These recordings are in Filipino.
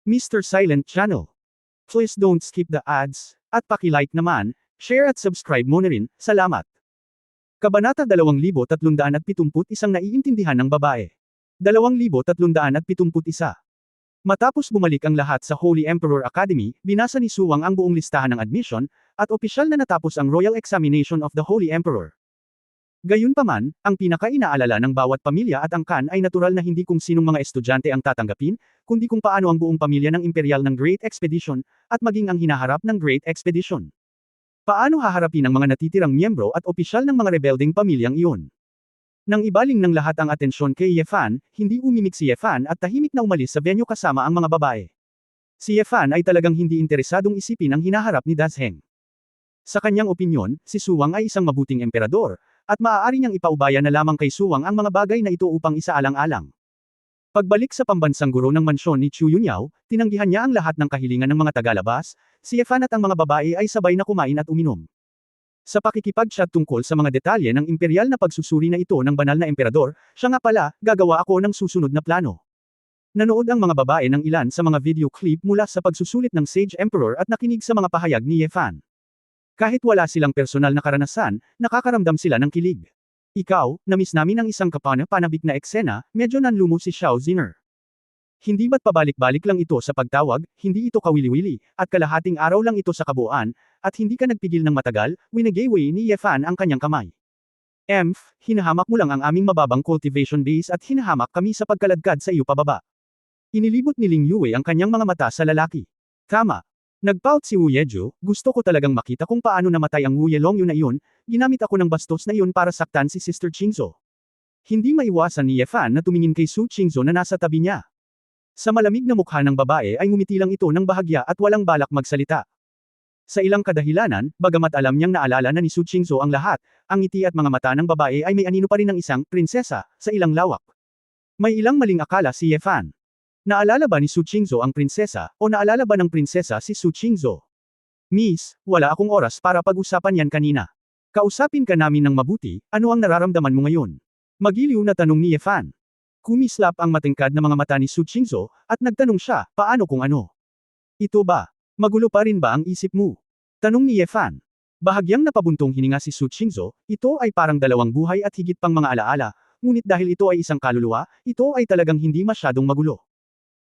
Mr. Silent Channel. Please don't skip the ads, at paki-like naman, share at subscribe mo na rin, salamat. Kabanata 2371 Naiintindihan ng babae. 2371. Matapos bumalik ang lahat sa Holy Emperor Academy, binasa ni Suwang ang buong listahan ng admission, at opisyal na natapos ang Royal Examination of the Holy Emperor. Gayunpaman, ang pinaka-inaalala ng bawat pamilya at angkan ay natural na hindi kung sinong mga estudyante ang tatanggapin, kundi kung paano ang buong pamilya ng imperial ng Great Expedition, at maging ang hinaharap ng Great Expedition. Paano haharapin ang mga natitirang miyembro at opisyal ng mga rebelding pamilyang iyon? Nang ibaling ng lahat ang atensyon kay Ye Fan, hindi umimik si Ye Fan at tahimik na umalis sa venue kasama ang mga babae. Si Ye Fan ay talagang hindi interesadong isipin ang hinaharap ni Dazheng. Sa kanyang opinyon, si Suwang ay isang mabuting emperador, at maaari niyang ipaubaya na lamang kay Suwang ang mga bagay na ito upang isaalang-alang. Pagbalik sa pambansang guro ng mansyon ni Chu Yunyao, tinanggihan niya ang lahat ng kahilingan ng mga tagalabas, si Ye Fan at ang mga babae ay sabay na kumain at uminom. Sa pakikipag-chat tungkol sa mga detalye ng imperial na pagsusuri na ito ng banal na emperador, siya nga pala, gagawa ako ng susunod na plano. Nanood ang mga babae ng ilan sa mga video clip mula sa pagsusulit ng Sage Emperor at nakinig sa mga pahayag ni Ye Fan. Kahit wala silang personal na karanasan, nakakaramdam sila ng kilig. Ikaw, namiss namin ang isang kapana-panabik na eksena, medyo nanlumo si Xiao Ziner. Hindi ba't pabalik-balik lang ito sa pagtawag, hindi ito kawili-wili, at kalahating araw lang ito sa kabuuan, at hindi ka nagpigil ng matagal, winagaway ni Ye Fan ang kanyang kamay. Hinahamak mo lang ang aming mababang cultivation base at hinahamak kami sa pagkaladkad sa iyo pababa. Inilibot ni Ling Yue ang kanyang mga mata sa lalaki. Tama. Nagpout si Wu Yeju, gusto ko talagang makita kung paano namatay ang Wu Yelongyu na iyon, ginamit ako ng bastos na iyon para saktan si Sister Qingzhou. Hindi maiwasan ni Ye Fan na tumingin kay Su Qingzhou na nasa tabi niya. Sa malamig na mukha ng babae ay ngumiti lang ito ng bahagya at walang balak magsalita. Sa ilang kadahilanan, bagamat alam niyang naalala na ni Su Qingzhou ang lahat, ang ngiti at mga mata ng babae ay may anino pa rin ng isang prinsesa sa ilang lawak. May ilang maling akala si Ye Fan. Naalala ba ni Su Qingzhou ang prinsesa, o naalala ba ng prinsesa si Su Qingzhou? Miss, wala akong oras para pag-usapan yan kanina. Kausapin ka namin ng mabuti, ano ang nararamdaman mo ngayon? Magiliw na tanong ni Ye Fan. Kumislap ang matingkad na mga mata ni Su Qingzhou, at nagtanong siya, paano kung ano? Ito ba? Magulo pa rin ba ang isip mo? Tanong ni Ye Fan. Bahagyang napabuntong hininga si Su Qingzhou, ito ay parang dalawang buhay at higit pang mga alaala, ngunit dahil ito ay isang kaluluwa, ito ay talagang hindi masyadong magulo.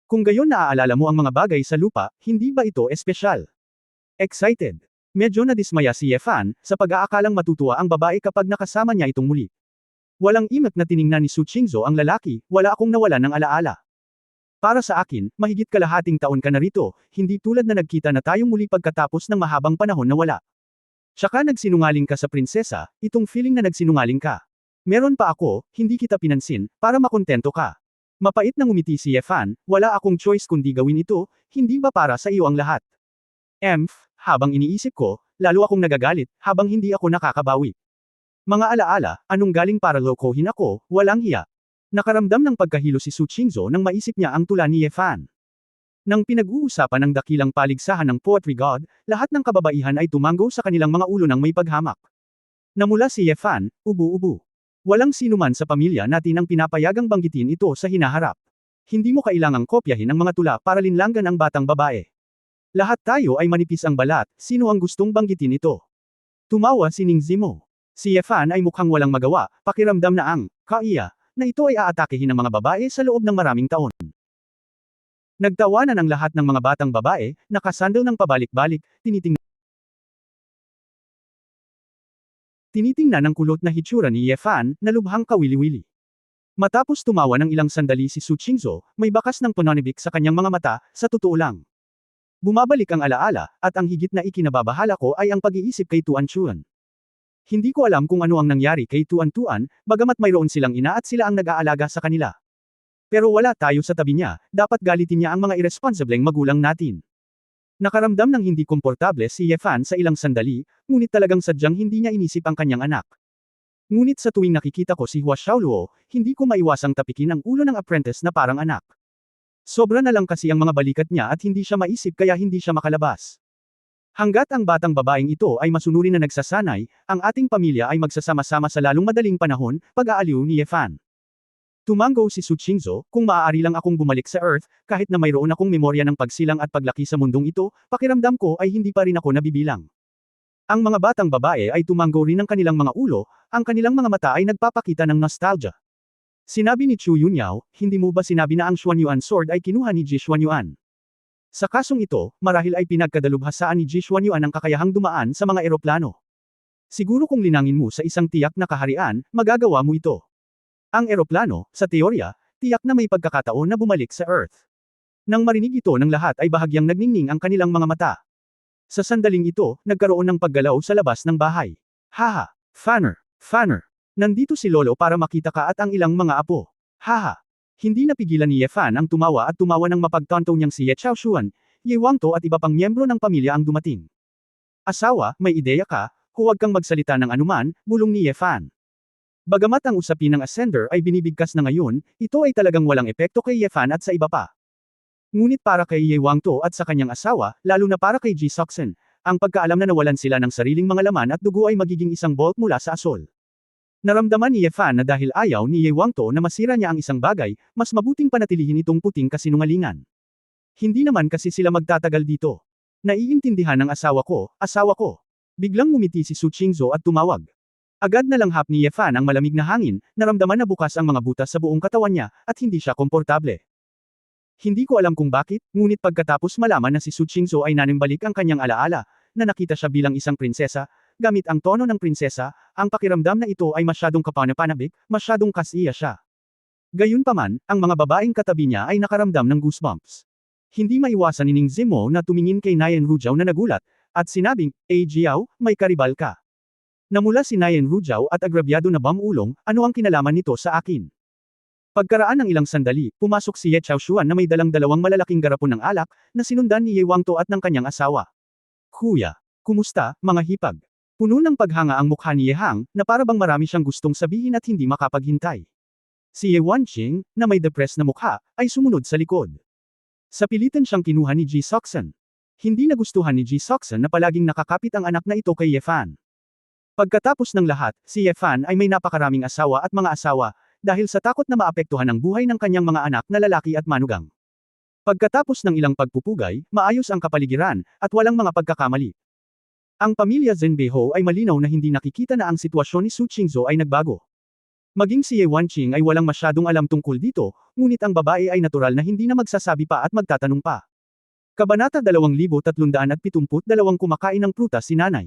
Kung gayon naaalala mo ang mga bagay sa lupa, hindi ba ito espesyal? Excited. Medyo nadismaya si Ye Fan, sa pag-aakalang matutuwa ang babae kapag nakasama niya itong muli. Walang imak na tiningnan ni Su Qingzhou ang lalaki, wala akong nawalan ng alaala. Para sa akin, mahigit kalahating taon ka na rito, hindi tulad na nagkita na tayong muli pagkatapos ng mahabang panahon na wala. Tsaka nagsinungaling ka sa prinsesa, itong feeling na nagsinungaling ka. Meron pa ako, hindi kita pinansin, para makontento ka. Mapait na ngumiti si Ye Fan, wala akong choice kundi gawin ito, hindi ba para sa iyo ang lahat? Habang iniisip ko, lalo akong nagagalit, habang hindi ako nakakabawi. Mga alaala, anong galing para lokohin ako, walang hiya. Nakaramdam ng pagkahilo si Su Qingzhou nang maisip niya ang tula ni Ye Fan. Nang pinag-uusapan ng dakilang paligsahan ng Poetry God, lahat ng kababaihan ay tumanggo sa kanilang mga ulo ng may paghamak. Namula si Ye Fan, ubu-ubu. Walang sinuman sa pamilya natin ang pinapayagang banggitin ito sa hinaharap. Hindi mo kailangang kopyahin ang mga tula para linlanggan ang batang babae. Lahat tayo ay manipis ang balat, sino ang gustong banggitin ito? Tumawa si Ning Zimo. Si Ye Fan ay mukhang walang magawa, pakiramdam na ang kaiya na ito ay aatakehin ng mga babae sa loob ng maraming taon. Nagtawanan ang lahat ng mga batang babae, nakasandal ng pabalik-balik, tinitingnan ang kulot na hitsura ni Ye Fan, na lubhang kawili-wili. Matapos tumawa ng ilang sandali si Su Qingzhou, may bakas ng pananibik sa kanyang mga mata, sa totoo lang. Bumabalik ang alaala, at ang higit na ikinababahala ko ay ang pag-iisip kay Tuan Chuan. Hindi ko alam kung ano ang nangyari kay Tuan Tuan, bagamat mayroon silang ina at sila ang nag-aalaga sa kanila. Pero wala tayo sa tabi niya, dapat galitin niya ang mga irresponsibleng magulang natin. Nakaramdam ng hindi komportable si Ye Fan sa ilang sandali, ngunit talagang sadyang hindi niya inisip ang kanyang anak. Ngunit sa tuwing nakikita ko si Hua Xiaoluo, hindi ko maiwasang tapikin ang ulo ng apprentice na parang anak. Sobra na lang kasi ang mga balikat niya at hindi siya maisip kaya hindi siya makalabas. Hanggat ang batang babaeng ito ay masunuri na nagsasanay, ang ating pamilya ay magsasama-sama sa lalong madaling panahon, pag-aaliw ni Ye Fan. Tumango si Su Qingzhou, kung maaari lang akong bumalik sa Earth, kahit na mayroon akong memorya ng pagsilang at paglaki sa mundong ito, pakiramdam ko ay hindi pa rin ako nabibilang. Ang mga batang babae ay tumango rin ng kanilang mga ulo, ang kanilang mga mata ay nagpapakita ng nostalgia. Sinabi ni Chu Yunyao, hindi mo ba sinabi na ang Xuanyuan sword ay kinuha ni Ji Xuanyuan? Sa kasong ito, marahil ay pinagkadalubhasaan ni Ji Xuanyuan ang kakayahang dumaan sa mga eroplano. Siguro kung linangin mo sa isang tiyak na kaharian, magagawa mo ito. Ang eroplano, sa teorya, tiyak na may pagkakataon na bumalik sa Earth. Nang marinig ito ng lahat ay bahagyang nagningning ang kanilang mga mata. Sa sandaling ito, nagkaroon ng paggalaw sa labas ng bahay. Haha, Fanner, nandito si Lolo para makita ka at ang ilang mga apo. Haha. Hindi napigilan ni Ye Fan ang tumawa at tumawa ng mapagtanto niyang si Ye Chaoshuan, Ye Wangto at iba pang miyembro ng pamilya ang dumating. Asawa, may ideya ka, huwag kang magsalita ng anuman, bulong ni Ye Fan. Bagamat ang usapin ng Ascender ay binibigkas na ngayon, ito ay talagang walang epekto kay Ye Fan at sa iba pa. Ngunit para kay Ye Wangto at sa kanyang asawa, lalo na para kay Ji Soxen, ang pagkaalam na nawalan sila ng sariling mga laman at dugo ay magiging isang bolt mula sa asol. Naramdaman ni Ye Fan na dahil ayaw ni Ye Wangto na masira niya ang isang bagay, mas mabuting panatilihin itong puting kasinungalingan. Hindi naman kasi sila magtatagal dito. Naiintindihan ng asawa ko. Biglang ngumiti si Su Qingzhou at tumawag. Agad na langhap ni Ye Fan ang malamig na hangin, naramdaman na bukas ang mga butas sa buong katawan niya, at hindi siya komportable. Hindi ko alam kung bakit, ngunit pagkatapos malaman na si Su Qingzhou ay nanimbalik ang kanyang alaala, na nakita siya bilang isang prinsesa, gamit ang tono ng prinsesa, ang pakiramdam na ito ay masyadong kapanapanabik, masyadong kasiya siya. Gayunpaman, ang mga babaeng katabi niya ay nakaramdam ng goosebumps. Hindi maiwasan ni Ning Zimo na tumingin kay Nayan Rujiao na nagulat, at sinabing, Jiao, may karibal ka. Namula si Nayan Rujiao at agrabyado na bamulong, ano ang kinalaman nito sa akin? Pagkaraan ng ilang sandali, pumasok si Ye Chaoshuan na may dalang dalawang malalaking garapon ng alak, na sinundan ni Ye Wangto at ng kanyang asawa. Kuya, kumusta, mga hipag? Puno ng paghanga ang mukha ni Ye Hang, na para bang marami siyang gustong sabihin at hindi makapaghintay. Si Ye Wanqing, na may depressed na mukha, ay sumunod sa likod. Sa pilitan siyang kinuha ni Ji Soxen. Hindi nagustuhan ni Ji Soxen na palaging nakakapit ang anak na ito kay Ye Fan. Pagkatapos ng lahat, si Ye Fan ay may napakaraming asawa at mga asawa, dahil sa takot na maapektuhan ang buhay ng kanyang mga anak na lalaki at manugang. Pagkatapos ng ilang pagpupugay, maayos ang kapaligiran, at walang mga pagkakamali. Ang pamilya Zhenbeho ay malinaw na hindi nakikita na ang sitwasyon ni Su Qingzhou ay nagbago. Maging si Ye Wanqing ay walang masyadong alam tungkol dito, ngunit ang babae ay natural na hindi na magsasabi pa at magtatanong pa. Kabanata 2372 kumakain ng prutas si nanay.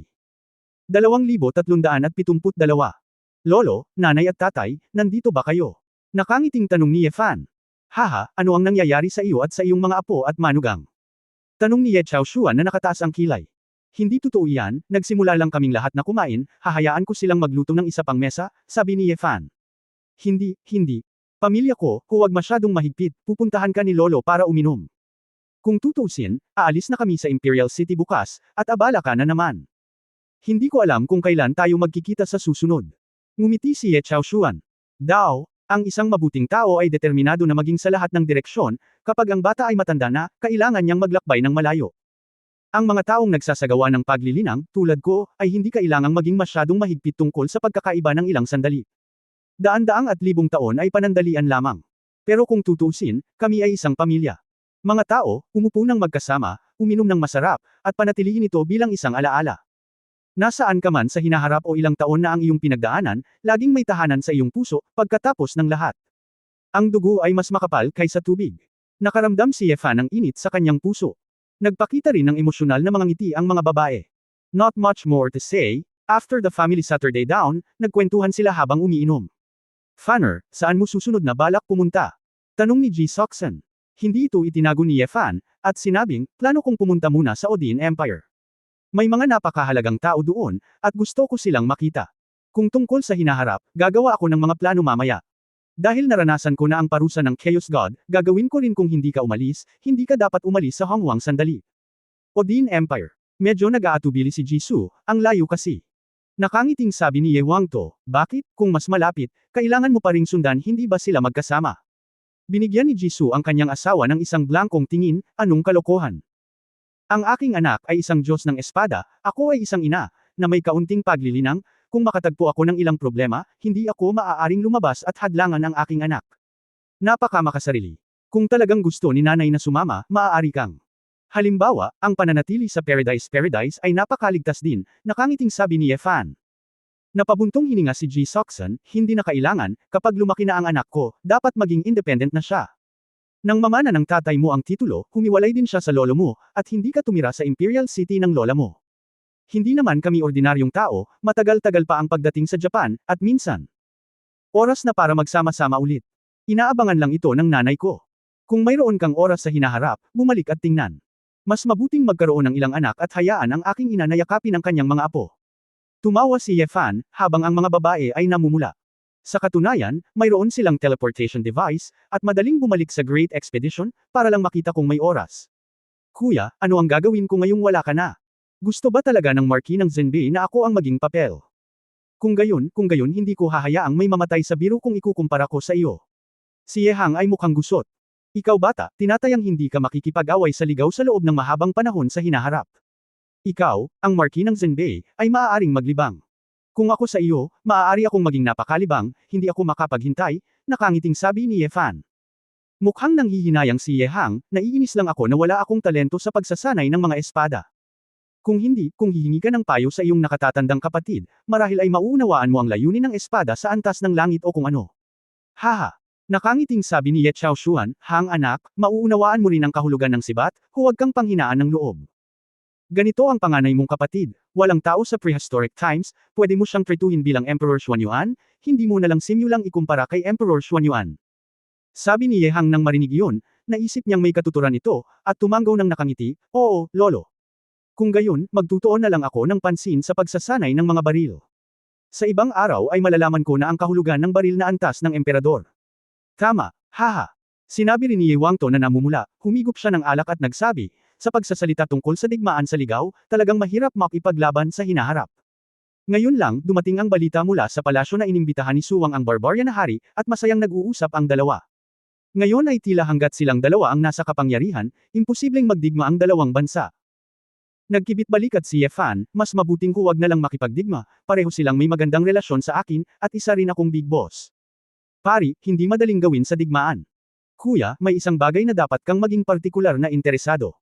2372 Lolo, nanay at tatay, nandito ba kayo? Nakangiting tanong ni Ye Fan. Haha, ano ang nangyayari sa iyo at sa iyong mga apo at manugang? Tanong ni Ye Chaoshuan na nakataas ang kilay. Hindi totoo iyan, nagsimula lang kaming lahat na kumain, hahayaan ko silang magluto ng isa pang mesa, sabi ni Ye Fan. Hindi. Pamilya ko, huwag masyadong mahigpit, pupuntahan ka ni Lolo para uminom. Kung tutuusin, aalis na kami sa Imperial City bukas, at abala ka na naman. Hindi ko alam kung kailan tayo magkikita sa susunod. Ngumiti si Ye Chaoshuan. Dao, ang isang mabuting tao ay determinado na maging sa lahat ng direksyon, kapag ang bata ay matanda na, kailangan niyang maglakbay ng malayo. Ang mga taong nagsasagawa ng paglilinang, tulad ko, ay hindi kailangang maging masyadong mahigpit tungkol sa pagkakaiba ng ilang sandali. Daan-daang at libong taon ay panandalian lamang. Pero kung tutuusin, kami ay isang pamilya. Mga tao, umupo ng magkasama, uminom ng masarap, at panatilihin ito bilang isang alaala. Nasaan ka man sa hinaharap o ilang taon na ang iyong pinagdaanan, laging may tahanan sa iyong puso, pagkatapos ng lahat. Ang dugo ay mas makapal kaysa tubig. Nakaramdam si Ye Fan ng init sa kanyang puso. Nagpakita rin ng emosyonal na mga ngiti ang mga babae. Not much more to say, after the family Saturday down, nagkwentuhan sila habang umiinom. Fanner, saan mo susunod na balak pumunta? Tanong ni Ji Soxen. Hindi ito itinago ni Ye Fan, at sinabing, plano kong pumunta muna sa Odin Empire. May mga napakahalagang tao doon, at gusto ko silang makita. Kung tungkol sa hinaharap, gagawa ako ng mga plano mamaya. Dahil naranasan ko na ang parusa ng Chaos God, gagawin ko rin kung hindi ka umalis, hindi ka dapat umalis sa Hongwang sandali. Odin Empire. Medyo nag-aatubili si Jisoo, ang layo kasi. Nakangiting sabi ni Ye Wangto, bakit, kung mas malapit, kailangan mo pa ring sundan hindi ba sila magkasama? Binigyan ni Jisoo ang kanyang asawa ng isang blankong tingin, anong kalokohan? Ang aking anak ay isang Diyos ng espada, ako ay isang ina, na may kaunting paglilinang, kung makatagpo ako ng ilang problema, hindi ako maaaring lumabas at hadlangan ang aking anak. Napakamakasarili. Kung talagang gusto ni nanay na sumama, maaari kang. Halimbawa, ang pananatili sa Paradise ay napakaligtas din, nakangiting sabi ni Yefan. Napabuntong hininga si Ji Sokson, hindi na kailangan, kapag lumaki na ang anak ko, dapat maging independent na siya. Nang mamana ng tatay mo ang titulo, humiwalay din siya sa lolo mo, at hindi ka tumira sa Imperial City ng lola mo. Hindi naman kami ordinaryong tao, matagal-tagal pa ang pagdating sa Japan, at minsan. Oras na para magsama-sama ulit. Inaabangan lang ito ng nanay ko. Kung mayroon kang oras sa hinaharap, bumalik at tingnan. Mas mabuting magkaroon ng ilang anak at hayaan ang aking ina na yakapin ang kanyang mga apo. Tumawa si Yefan, habang ang mga babae ay namumula. Sa katunayan, mayroon silang teleportation device, at madaling bumalik sa Great Expedition, para lang makita kung may oras. Kuya, ano ang gagawin ko ngayong wala ka na? Gusto ba talaga ng Marquis ng Zenbei na ako ang maging papel? Kung gayon, hindi ko hahayaang may mamatay sa biro kung ikukumpara ko sa iyo. Si Yehang ay mukhang gusot. Ikaw bata, tinatayang hindi ka makikipag-away sa ligaw sa loob ng mahabang panahon sa hinaharap. Ikaw, ang Marquis ng Zenbei, ay maaaring maglibang. Kung ako sa iyo, maaari akong maging napakalibang, hindi ako makapaghintay, nakangiting sabi ni Yefan. Mukhang nanghihinayang si Yehang, naiinis lang ako na wala akong talento sa pagsasanay ng mga espada. Kung hindi, kung hihingi ka ng payo sa iyong nakatatandang kapatid, marahil ay mauunawaan mo ang layunin ng espada sa antas ng langit o kung ano. Haha! Nakangiting sabi ni Ye Chaoshuan, Hang anak, mauunawaan mo rin ang kahulugan ng sibat, huwag kang panghinaan ng loob. Ganito ang panganay mong kapatid, walang tao sa prehistoric times, pwede mo siyang tretuhin bilang Emperor Xuanyuan, hindi mo na lang simulang ikumpara kay Emperor Xuanyuan. Sabi ni Yehang nang marinig iyon, naisip niyang may katuturan ito, at tumanggaw ng nakangiti, oo, lolo. Kung gayon, magtutuon na lang ako ng pansin sa pagsasanay ng mga baril. Sa ibang araw ay malalaman ko na ang kahulugan ng baril na antas ng emperador. Tama, haha. Sinabi rin ni Ye Wangto na namumula, humigop siya ng alak at nagsabi, sa pagsasalita tungkol sa digmaan sa ligaw, talagang mahirap makipaglaban sa hinaharap. Ngayon lang, dumating ang balita mula sa palasyo na inimbitahan ni Suwang ang barbarian na hari, at masayang nag-uusap ang dalawa. Ngayon ay tila hanggat silang dalawa ang nasa kapangyarihan, imposibleng magdigma ang dalawang bansa. Nagkibit-balikat si Yefan, mas mabuting huwag na lang makipagdigma, pareho silang may magandang relasyon sa akin, at isa rin akong big boss. Pari, hindi madaling gawin sa digmaan. Kuya, may isang bagay na dapat kang maging partikular na interesado.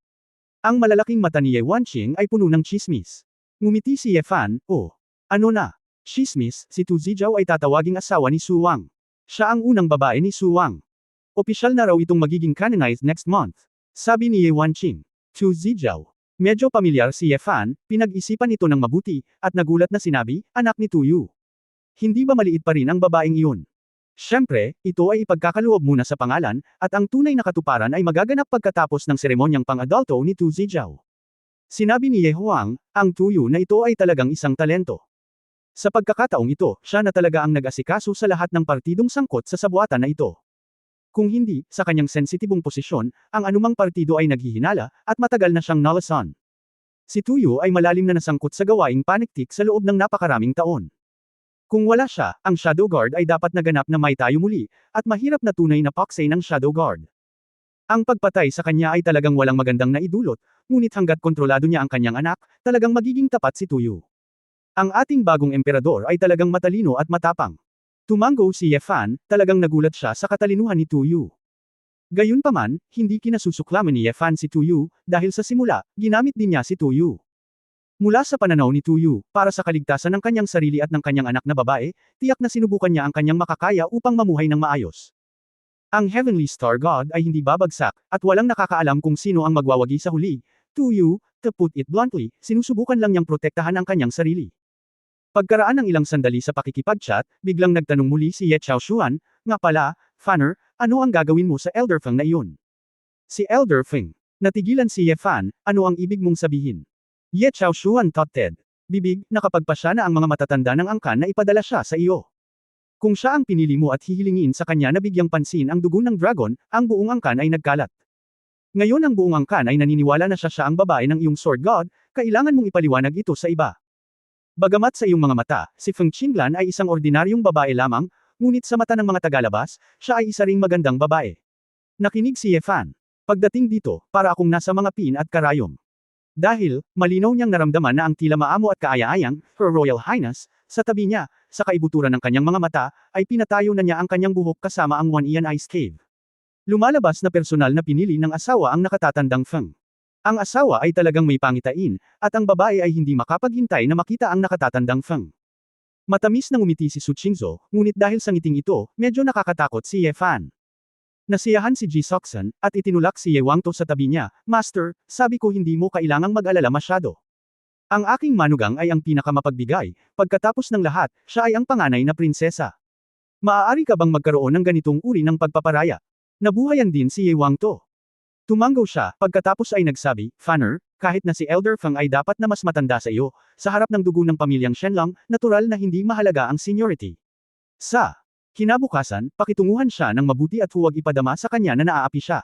Ang malalaking mata ni Ye Wanqing ay puno ng chismis. Ngumiti si Yefan, oh. Ano na? Chismis, si Tu Zijiao ay tatawaging asawa ni Su Wang. Siya ang unang babae ni Su Wang. Opisyal na raw itong magiging canonized next month. Sabi ni Ye Wanqing. Tu Zijiao. Medyo pamilyar si Yefan, pinag-isipan ito ng mabuti, at nagulat na sinabi, anak ni Tu Yu. Hindi ba maliit pa rin ang babaeng iyon? Siyempre, ito ay ipagkakaloob muna sa pangalan, at ang tunay na katuparan ay magaganap pagkatapos ng seremonyang pang-adulto ni Tu Zijiao. Sinabi ni Ye Huang, ang Tu Yu na ito ay talagang isang talento. Sa pagkakataong ito, siya na talaga ang nag-asikaso sa lahat ng partidong sangkot sa sabuatan na ito. Kung hindi, sa kanyang sensitibong posisyon, ang anumang partido ay naghihinala, at matagal na siyang nalasan. Si Tu Yu ay malalim na nasangkot sa gawaing paniktik sa loob ng napakaraming taon. Kung wala siya, ang Shadow Guard ay dapat naganap na may tayo muli, at mahirap na tunay na paksay ng Shadow Guard. Ang pagpatay sa kanya ay talagang walang magandang naidulot, ngunit hanggat kontrolado niya ang kanyang anak, talagang magiging tapat si Tu Yu. Ang ating bagong emperador ay talagang matalino at matapang. Tumanggo si Yefan, talagang nagulat siya sa katalinuhan ni Tu Yu. Gayunpaman, hindi kinasusuklaman ni Yefan si Tu Yu, dahil sa simula, ginamit din niya si Tu Yu. Mula sa pananaw ni Tu Yu, para sa kaligtasan ng kanyang sarili at ng kanyang anak na babae, tiyak na sinubukan niya ang kanyang makakaya upang mamuhay ng maayos. Ang Heavenly Star God ay hindi babagsak, at walang nakakaalam kung sino ang magwawagi sa huli. Tu Yu, to put it bluntly, sinusubukan lang niyang protektahan ang kanyang sarili. Pagkaraan ng ilang sandali sa pakikipag-chat, biglang nagtanong muli si Ye Chaoshuan, nga pala, Fanner, ano ang gagawin mo sa Elder Feng na iyon? Si Elder Feng. Natigilan si Ye Fan, ano ang ibig mong sabihin? Ye Chaoshuan thoughted. Bibig, nakapagpa siya na ang mga matatanda ng angkan na ipadala siya sa iyo. Kung siya ang pinili mo at hihilingin sa kanya na bigyang pansin ang dugo ng dragon, ang buong angkan ay nagkalat. Ngayon ang buong angkan ay naniniwala na siya ang babae ng iyong sword god, kailangan mong ipaliwanag ito sa iba. Bagamat sa iyong mga mata, si Feng Qinglan ay isang ordinaryong babae lamang, ngunit sa mata ng mga tagalabas, siya ay isa ring magandang babae. Nakinig si Ye Fan. Pagdating dito, para akong nasa mga pin at karayom. Dahil, malinaw niyang naramdaman na ang tila maamo at kaaya-ayang, Her Royal Highness, sa tabi niya, sa kaibuturan ng kanyang mga mata, ay pinatayo na niya ang kanyang buhok kasama ang One Ian Ice Cave. Lumalabas na personal na pinili ng asawa ang nakatatandang Feng. Ang asawa ay talagang may pangitain, at ang babae ay hindi makapaghintay na makita ang nakatatandang Feng. Matamis na ngumiti si Su Qingzhou, ngunit dahil sa ngiting ito, medyo nakakatakot si Ye Fan. Nasiyahan si Ji Soxan, at itinulak si Ye Wangto sa tabi niya, Master, sabi ko hindi mo kailangang mag-alala masyado. Ang aking manugang ay ang pinakamapagbigay, pagkatapos ng lahat, siya ay ang panganay na prinsesa. Maaari ka bang magkaroon ng ganitong uri ng pagpaparaya? Nabuhayan din si Ye Wangto. Tumanggo siya, pagkatapos ay nagsabi, Fanner, kahit na si Elder Feng ay dapat na mas matanda sa iyo, sa harap ng dugo ng pamilyang Shenlong, natural na hindi mahalaga ang seniority. Sa kinabukasan, pakitunguhan siya ng mabuti at huwag ipadama sa kanya na naaapi siya.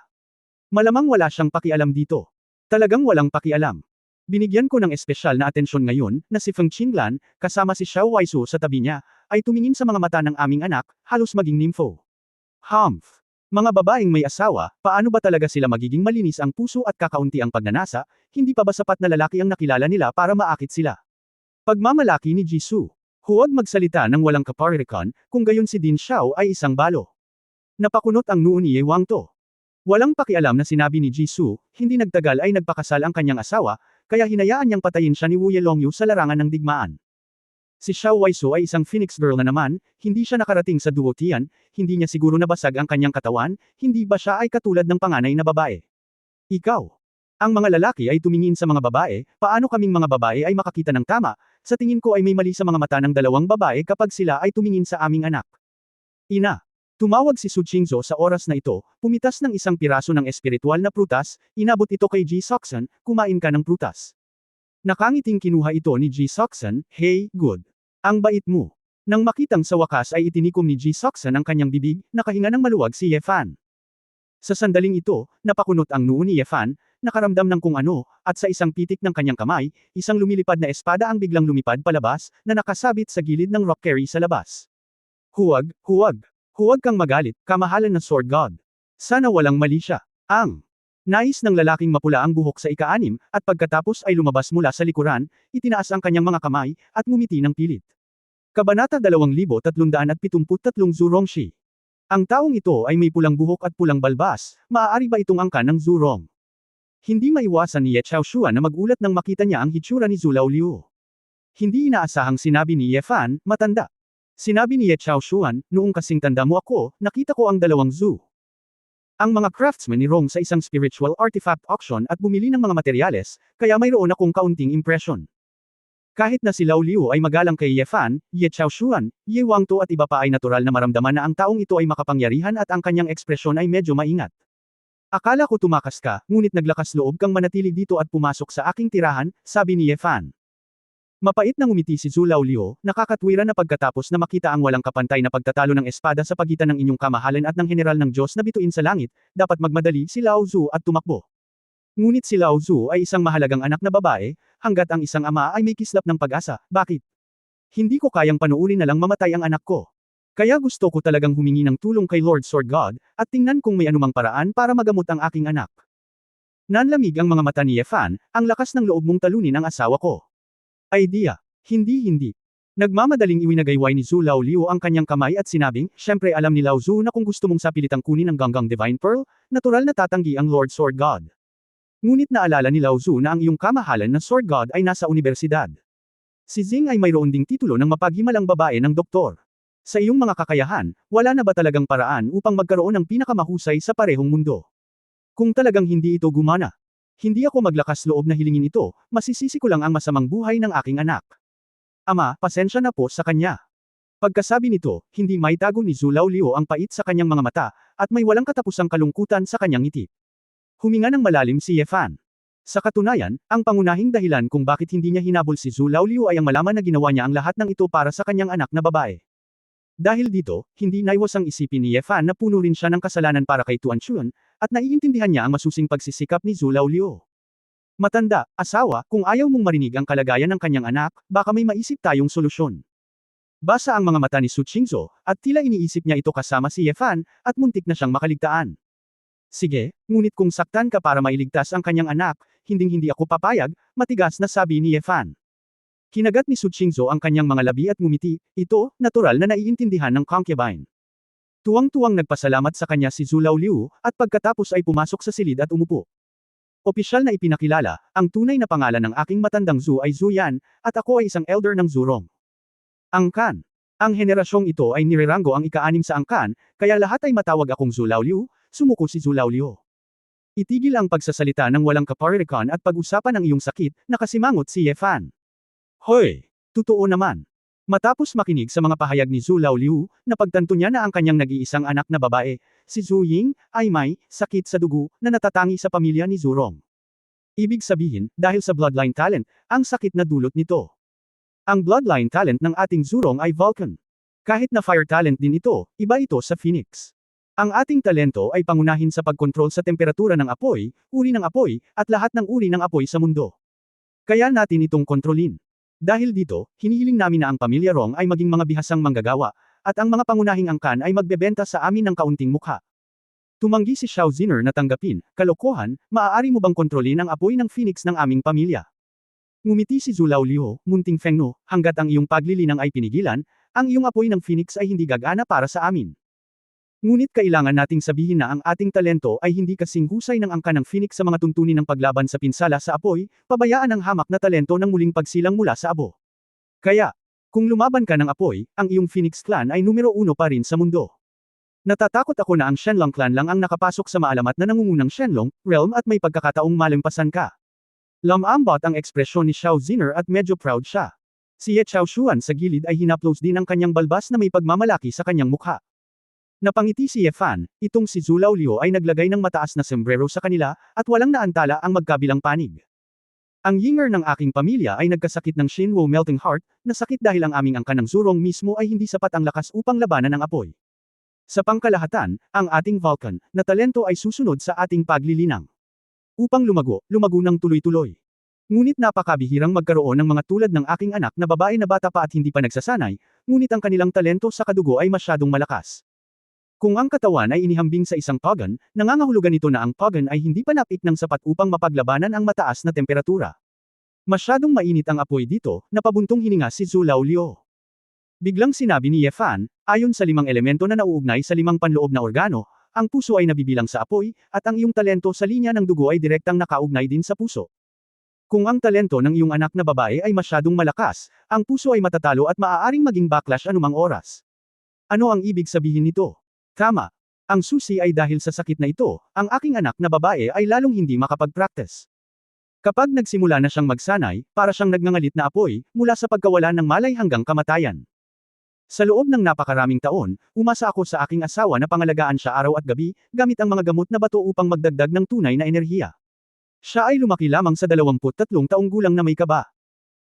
Malamang wala siyang pakialam dito. Talagang walang pakialam. Binigyan ko ng espesyal na atensyon ngayon, na si Feng Qinglan, kasama si Xiao Waisu sa tabi niya, ay tumingin sa mga mata ng aming anak, halos maging nympho. Humph! Mga babaeng may asawa, paano ba talaga sila magiging malinis ang puso at kakaunti ang pagnanasa, hindi pa ba sapat na lalaki ang nakilala nila para maakit sila? Pagmamalaki ni Jisoo. Huwag magsalita ng walang kaparirikan, kung gayon si Din Xiao ay isang balo. Napakunot ang noo ni Ye Wangto. Walang pakialam na sinabi ni Jisoo, hindi nagtagal ay nagpakasal ang kanyang asawa, kaya hinayaan niyang patayin siya ni Wu Yelongyu sa larangan ng digmaan. Si Xiao Waisu ay isang Phoenix girl na naman, hindi siya nakarating sa Duo Tian, hindi niya siguro nabasag ang kanyang katawan, hindi ba siya ay katulad ng panganay na babae? Ikaw. Ang mga lalaki ay tumingin sa mga babae, paano kaming mga babae ay makakita ng tama, sa tingin ko ay may mali sa mga mata ng dalawang babae kapag sila ay tumingin sa aming anak. Ina. Tumawag si Su Qingzhou sa oras na ito, pumitas ng isang piraso ng espiritual na prutas, inabot ito kay Ji Soxan, kumain ka ng prutas. Nakangiting kinuha ito ni Ji Soxan, hey, good. Ang bait mo. Nang makitang sa wakas ay itinikom ni Ji Soxan ang kanyang bibig, nakahinga ng maluwag si Ye Fan. Sa sandaling ito, napakunot ang noo ni Ye Fan, nakaramdam ng kung ano, at sa isang pitik ng kanyang kamay, isang lumilipad na espada ang biglang lumipad palabas, na nakasabit sa gilid ng rock carry sa labas. Huwag, huwag. Huwag kang magalit, kamahalan na Sword God. Sana walang mali siya. Ang nais ng lalaking mapula ang buhok sa ika-6, at pagkatapos ay lumabas mula sa likuran, itinaas ang kanyang mga kamay, at ngumiti ng pilit. Kabanata 2373 Zurongshi. Ang taong ito ay may pulang buhok at pulang balbas, maaari ba itong angkan ng Zurong? Hindi maiwasan ni Ye Chaoshuan na magulat nang makita niya ang hitsura ni Zhu Laoliu. Hindi inaasahang sinabi ni Ye Fan, matanda. Sinabi ni Ye Chaoshuan, noong kasing tanda mo ako, nakita ko ang dalawang Zhu. Ang mga craftsmen ni Rong sa isang spiritual artifact auction at bumili ng mga materyales, kaya mayroon akong kaunting impression. Kahit na si Lao Liu ay magalang kay Ye Fan, Ye Chaoshuan, Ye Wangto at iba pa ay natural na maramdaman na ang taong ito ay makapangyarihan at ang kanyang ekspresyon ay medyo maingat. Akala ko tumakas ka, ngunit naglakas loob kang manatili dito at pumasok sa aking tirahan, sabi ni Ye Fan. Mapait na ngumiti si Zhu Laoliu, nakakatwira na pagkatapos na makita ang walang kapantay na pagtatalo ng espada sa pagitan ng inyong kamahalan at ng general ng Diyos na bituin sa langit, dapat magmadali si Lao Zhu at tumakbo. Ngunit si Lao Zhu ay isang mahalagang anak na babae, hanggat ang isang ama ay may kislap ng pag-asa, bakit? Hindi ko kayang panuulin na lang mamatay ang anak ko. Kaya gusto ko talagang humingi ng tulong kay Lord Sword God, at tingnan kung may anumang paraan para magamot ang aking anak. Nanlamig ang mga mata ni Ye Fan, ang lakas ng loob mong talunin ang asawa ko. Idea. Hindi. Nagmamadaling iwinagayway ni Zhu Laoliu ang kanyang kamay at sinabing, syempre alam ni Lao Zhu na kung gusto mong sapilitang kunin ang ganggang Divine Pearl, natural na tatanggi ang Lord Sword God. Ngunit naalala ni Lao Zhu na ang iyong kamahalan na Sword God ay nasa universidad. Si Zing ay mayroon ding titulo ng mapaghimalang babae ng doktor. Sa iyong mga kakayahan, wala na ba talagang paraan upang magkaroon ng pinakamahusay sa parehong mundo? Kung talagang hindi ito gumana, hindi ako maglakas loob na hilingin ito, masisisi ko lang ang masamang buhay ng aking anak. Ama, pasensya na po sa kanya. Pagkasabi nito, hindi maitago ni Zhu Laoliu ang pait sa kanyang mga mata, at may walang katapusang kalungkutan sa kanyang ngiti. Huminga ng malalim si Ye Fan. Sa katunayan, ang pangunahing dahilan kung bakit hindi niya hinabol si Zhu Laoliu ay ang malaman na ginawa niya ang lahat ng ito para sa kanyang anak na babae. Dahil dito, hindi naiwasang isipin ni Ye Fan na puno rin siya ng kasalanan para kay Tuan Chun, at naiintindihan niya ang masusing pagsisikap ni Zhu Laoliu. Matanda, asawa, kung ayaw mong marinig ang kalagayan ng kanyang anak, baka may maisip tayong solusyon. Basa ang mga mata ni Su Qingzhou, at tila iniisip niya ito kasama si Ye Fan, at muntik na siyang makaligtaan. Sige, ngunit kung saktan ka para mailigtas ang kanyang anak, hinding-hindi ako papayag, matigas na sabi ni Ye Fan. Kinagat ni Su Qingzhou ang kanyang mga labi at ngumiti, ito, natural na naiintindihan ng concubine. Tuwang-tuwang nagpasalamat sa kanya si Zhu Laoliu, at pagkatapos ay pumasok sa silid at umupo. Opisyal na ipinakilala, ang tunay na pangalan ng aking matandang Zhu ay Zhu Yan, at ako ay isang elder ng Zhurong. Angkan. Ang henerasyong ito ay nireranggo ang ika-6 sa angkan, kaya lahat ay matawag akong Zhu Laoliu, sumuko si Zhu Laoliu. Itigil ang pagsasalita ng walang kaparirikon at pag-usapan ang iyong sakit, nakasimangot si Ye Fan. Hoy! Totoo naman. Matapos makinig sa mga pahayag ni Zhu Laoliu, napagtanto niya na ang kanyang nag-iisang anak na babae, si Zhu Ying, ay may sakit sa dugo na natatangi sa pamilya ni Zhurong. Ibig sabihin, dahil sa bloodline talent, ang sakit na dulot nito. Ang bloodline talent ng ating Zhurong ay Vulcan. Kahit na fire talent din ito, iba ito sa Phoenix. Ang ating talento ay pangunahin sa pagkontrol sa temperatura ng apoy, uri ng apoy, at lahat ng uri ng apoy sa mundo. Kaya natin itong kontrolin. Dahil dito, hinihiling namin na ang pamilya Rong ay maging mga bihasang manggagawa, at ang mga pangunahing angkan ay magbebenta sa amin ng kaunting mukha. Tumanggi si Xiao Ziner na tanggapin, kalokohan, maaari mo bang kontrolin ang apoy ng Phoenix ng aming pamilya? Ngumiti si Zhu Laoliu, munting Fengno, hanggat ang iyong paglilinang ay pinigilan, ang iyong apoy ng Phoenix ay hindi gagana para sa amin. Ngunit kailangan nating sabihin na ang ating talento ay hindi kasing husay ng angkan ng Phoenix sa mga tuntunin ng paglaban sa pinsala sa apoy, pabayaan ang hamak na talento ng muling pagsilang mula sa abo. Kaya, kung lumaban ka ng apoy, ang iyong Phoenix clan ay numero 1 pa rin sa mundo. Natatakot ako na ang Shenlong clan lang ang nakapasok sa maalamat na nangungunang Shenlong realm at may pagkakataong malampasan ka. Lamambot ang ekspresyon ni Xiao Ziner at medyo proud siya. Si Ye Chaoshuan sa gilid ay hinaplos din ang kanyang balbas na may pagmamalaki sa kanyang mukha. Napangiti si Ye Fan, itong si Zhu Laoliu ay naglagay ng mataas na sombrero sa kanila, at walang naantala ang magkabilang panig. Ang yinger ng aking pamilya ay nagkasakit ng Shinwo Melting Heart, na sakit dahil ang aming angkan ng Zhurong mismo ay hindi sapat ang lakas upang labanan ang apoy. Sa pangkalahatan, ang ating Vulcan, na talento ay susunod sa ating paglilinang. Upang lumago ng tuloy-tuloy. Ngunit napakabihirang magkaroon ng mga tulad ng aking anak na babae na bata pa at hindi pa nagsasanay, ngunit ang kanilang talento sa kadugo ay masyadong malakas. Kung ang katawan ay inihambing sa isang pagan, nangangahulugan ito na ang pagan ay hindi pa napik ng sapat upang mapaglabanan ang mataas na temperatura. Masyadong mainit ang apoy dito, napabuntong hininga si Zhu Laoliu. Biglang sinabi ni Ye Fan, ayon sa 5 elemento na nauugnay sa 5 panloob na organo, ang puso ay nabibilang sa apoy, at ang iyong talento sa linya ng dugo ay direktang nakaugnay din sa puso. Kung ang talento ng iyong anak na babae ay masyadong malakas, ang puso ay matatalo at maaaring maging backlash anumang oras. Ano ang ibig sabihin nito? Tama. Ang susi ay dahil sa sakit na ito, ang aking anak na babae ay lalong hindi makapag-practice. Kapag nagsimula na siyang magsanay, para siyang nagngangalit na apoy, mula sa pagkawalan ng malay hanggang kamatayan. Sa loob ng napakaraming taon, umasa ako sa aking asawa na pangalagaan siya araw at gabi, gamit ang mga gamot na bato upang magdagdag ng tunay na enerhiya. Siya ay lumaki lamang sa 23 taong gulang na may kaba.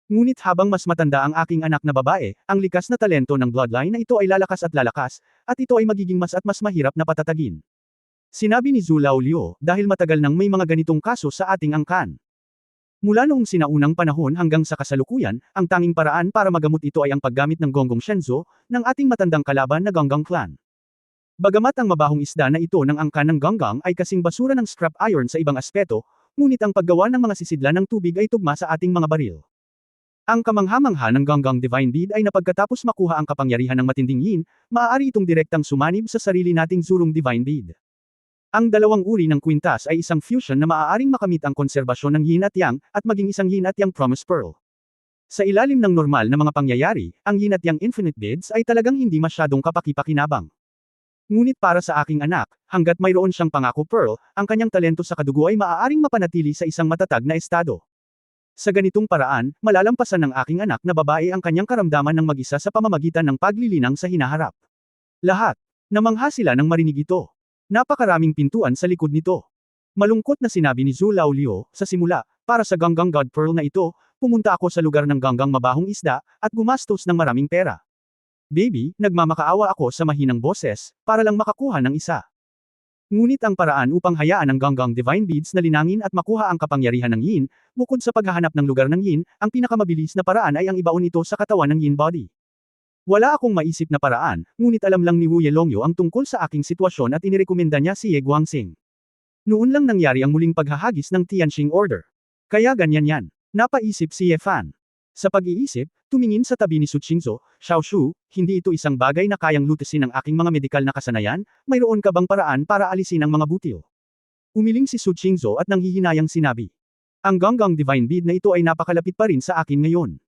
Ngunit habang mas matanda ang aking anak na babae, ang likas na talento ng bloodline na ito ay lalakas, at ito ay magiging mas at mas mahirap na patatagin. Sinabi ni Zhu Laoliu, dahil matagal nang may mga ganitong kaso sa ating angkan. Mula noong sinaunang panahon hanggang sa kasalukuyan, ang tanging paraan para magamot ito ay ang paggamit ng Gonggong Shenzhou, ng ating matandang kalaban na Gonggong clan. Bagamat ang mabahong isda na ito ng angkan ng Gonggong ay kasing basura ng scrap iron sa ibang aspeto, ngunit ang paggawa ng mga sisidlan ng tubig ay tugma sa ating mga baril. Ang kamangha-mangha ng Gonggong Divine Bead ay napagkatapos makuha ang kapangyarihan ng matinding yin, maaari itong direktang sumanib sa sarili nating Zhurong Divine Bead. Ang dalawang uri ng kwintas ay isang fusion na maaaring makamit ang konserbasyon ng yin at yang, at maging isang yin at yang promise pearl. Sa ilalim ng normal na mga pangyayari, ang yin at yang infinite beads ay talagang hindi masyadong kapaki-pakinabang. Ngunit para sa aking anak, hanggat mayroon siyang pangako pearl, ang kanyang talento sa kadugo ay maaaring mapanatili sa isang matatag na estado. Sa ganitong paraan, malalampasan ng aking anak na babae ang kanyang karamdaman ng mag-isa sa pamamagitan ng paglilinang sa hinaharap. Lahat. Namangha sila nang marinig ito. Napakaraming pintuan sa likod nito. Malungkot na sinabi ni Zhu Laoliu, sa simula, para sa Gonggong God Pearl na ito, pumunta ako sa lugar ng Gonggong mabahong isda, at gumastos ng maraming pera. Baby, nagmamakaawa ako sa mahinang boses, para lang makakuha ng isa. Ngunit ang paraan upang hayaan ang Gonggong Divine Beads na linangin at makuha ang kapangyarihan ng yin, bukod sa paghahanap ng lugar ng yin, ang pinakamabilis na paraan ay ang ibaon ito sa katawan ng yin body. Wala akong maisip na paraan, ngunit alam lang ni Wu Yelongyo ang tungkol sa aking sitwasyon at inirekomenda niya si Ye Guangxing. Noon lang nangyari ang muling paghahagis ng Tianqing Order. Kaya ganyan yan. Napaisip si Ye Fan. Sa pag-iisip, tumingin sa tabi ni Su Qingzhou, Xiaoshu, hindi ito isang bagay na kayang lutasin ng aking mga medikal na kasanayan, mayroon ka bang paraan para alisin ang mga butil? Umiling si Su Qingzhou at nanghihinayang sinabi. Ang Gonggang Divine Bead na ito ay napakalapit pa rin sa akin ngayon.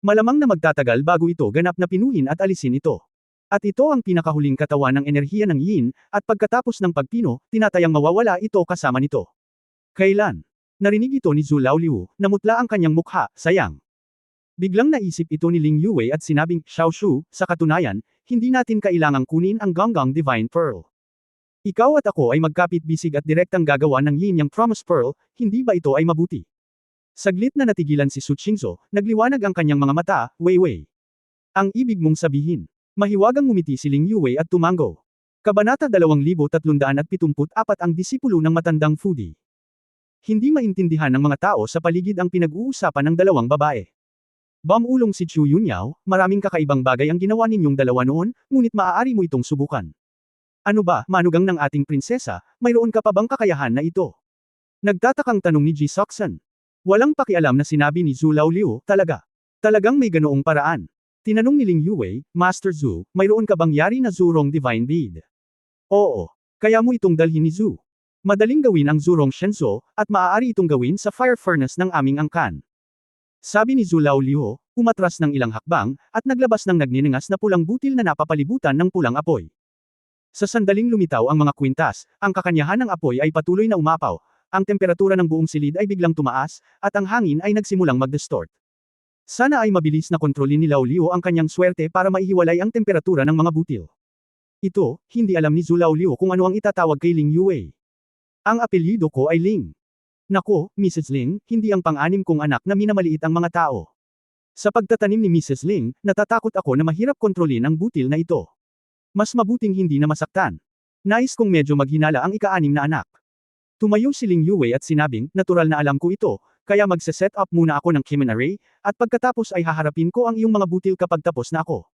Malamang na magtatagal bago ito ganap na pinuhin at alisin ito. At ito ang pinakahuling katawan ng enerhiya ng Yin, at pagkatapos ng pagpino, tinatayang mawawala ito kasama nito. Kailan? Narinig ito ni Zhu Laoliu, namutla ang kanyang mukha, sayang. Biglang naisip ito ni Ling Yue at sinabing, Xiaoshu, sa katunayan, hindi natin kailangang kunin ang Gonggang Divine Pearl. Ikaw at ako ay magkapit-bisig at direktang gagawa ng Yin Yang Promise Pearl, hindi ba ito ay mabuti? Saglit na natigilan si Su Qingzhou, nagliwanag ang kanyang mga mata, Wei. Ang ibig mong sabihin. Mahiwagang ngumiti si Ling Yue at tumango. Kabanata 2374 ang disipulo ng matandang foodie. Hindi maintindihan ng mga tao sa paligid ang pinag-uusapan ng dalawang babae. Bumulong si Chu Yunyao, maraming kakaibang bagay ang ginawa ninyong dalawa noon, ngunit maaari mo itong subukan. Ano ba, manugang ng ating prinsesa, mayroon ka pa bang kakayahan na ito? Nagtatakang tanong ni Ji Soxan. Walang pakialam na sinabi ni Zhu Laoliu, talaga. Talagang may ganoong paraan. Tinanong ni Ling Yue, Master Zhu, mayroon ka bang yari na Zhurong Divine Bead? Oo. Kaya mo itong dalhin ni Zhu. Madaling gawin ang Zhurong Shenzhou, at maaari itong gawin sa fire furnace ng aming angkan. Sabi ni Zhu Laoliu, umatras ng ilang hakbang, at naglabas ng nagniningas na pulang butil na napapalibutan ng pulang apoy. Sa sandaling lumitaw ang mga kwintas, ang kakanyahan ng apoy ay patuloy na umapaw, ang temperatura ng buong silid ay biglang tumaas, at ang hangin ay nagsimulang mag-distort. Sana ay mabilis na kontrolin ni Laoliu ang kanyang swerte para maihiwalay ang temperatura ng mga butil. Ito, hindi alam ni Zhu Laoliu kung ano ang itatawag kay Ling Yue. Ang apelyido ko ay Ling. Nako, Mrs. Ling, hindi ang pang-anim kong anak na minamaliit ang mga tao. Sa pagtatanim ni Mrs. Ling, natatakot ako na mahirap kontrolin ang butil na ito. Mas mabuting hindi na masaktan. Nais kong medyo maghinala ang ika-anim na anak. Tumayo si Ling Yue at sinabing, natural na alam ko ito, kaya magse-set up muna ako ng Kimen Array, at pagkatapos ay haharapin ko ang iyong mga butil kapag tapos na ako.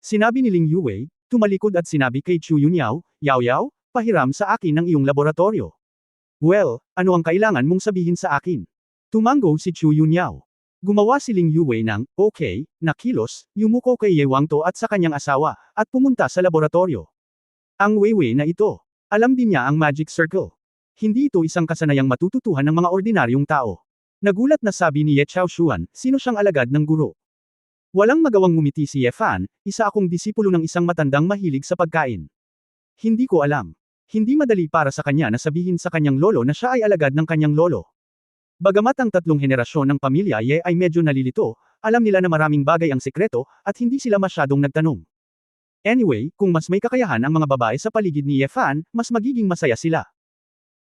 Sinabi ni Ling Yue, tumalikod at sinabi kay Chu Yunyao, Yao, pahiram sa akin ng iyong laboratorio. Well, ano ang kailangan mong sabihin sa akin? Tumango si Chu Yunyao. Gumawa si Ling Yue ng, okay, na kilos, yumuko kay Ye Wangto at sa kanyang asawa, at pumunta sa laboratorio. Ang Wei na ito. Alam din niya ang Magic Circle. Hindi ito isang kasanayang matututuhan ng mga ordinaryong tao. Nagulat na sabi ni Ye Chaoshuan, sino siyang alagad ng guro? Walang magawang ngumiti si Ye Fan, isa akong disipulo ng isang matandang mahilig sa pagkain. Hindi ko alam. Hindi madali para sa kanya na sabihin sa kanyang lolo na siya ay alagad ng kanyang lolo. Bagamat ang tatlong henerasyon ng pamilya Ye ay medyo nalilito, alam nila na maraming bagay ang sekreto, at hindi sila masyadong nagtanong. Anyway, kung mas may kakayahan ang mga babae sa paligid ni Ye Fan, mas magiging masaya sila.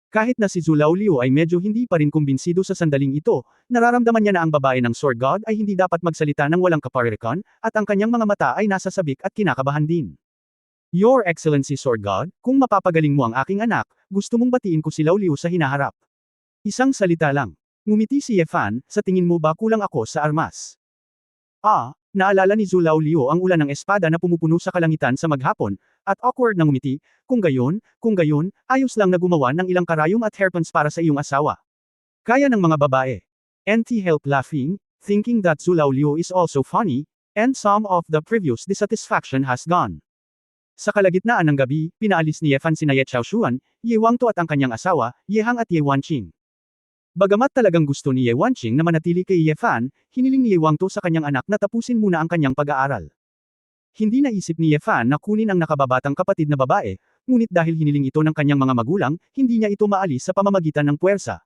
Kahit na si Zhu Laoliu ay medyo hindi pa rin kumbinsido sa sandaling ito, nararamdaman niya na ang babae ng Sword God ay hindi dapat magsalita ng walang kaparirikan, at ang kanyang mga mata ay nasa sabik at kinakabahan din. Your Excellency Sword God, kung mapapagaling mo ang aking anak, gusto mong batiin ko si Laoliu sa hinaharap. Isang salita lang. Ngumiti si Ye Fan, sa tingin mo ba kulang ako sa armas? Naalala ni Zhu Laoliu ang ulan ng espada na pumupuno sa kalangitan sa maghapon, at awkward na ngumiti, kung gayon, ayos lang na gumawa ng ilang karayom at hairpins para sa iyong asawa. Kaya ng mga babae. NT help laughing, thinking that Zhu Laoliu is also funny, and some of the previous dissatisfaction has gone. Sa kalagitnaan ng gabi, pinaalis ni Ye Fan sina Ye Chaoshuan, Ye Wangto at ang kanyang asawa, Ye Hang at Ye Wanqing. Bagamat talagang gusto ni Ye Wanqing na manatili kay Ye Fan, hiniling ni Ye Wangto sa kanyang anak na tapusin muna ang kanyang pag-aaral. Hindi naisip ni Ye Fan na kunin ang nakababatang kapatid na babae, ngunit dahil hiniling ito ng kanyang mga magulang, hindi niya ito maalis sa pamamagitan ng puwersa.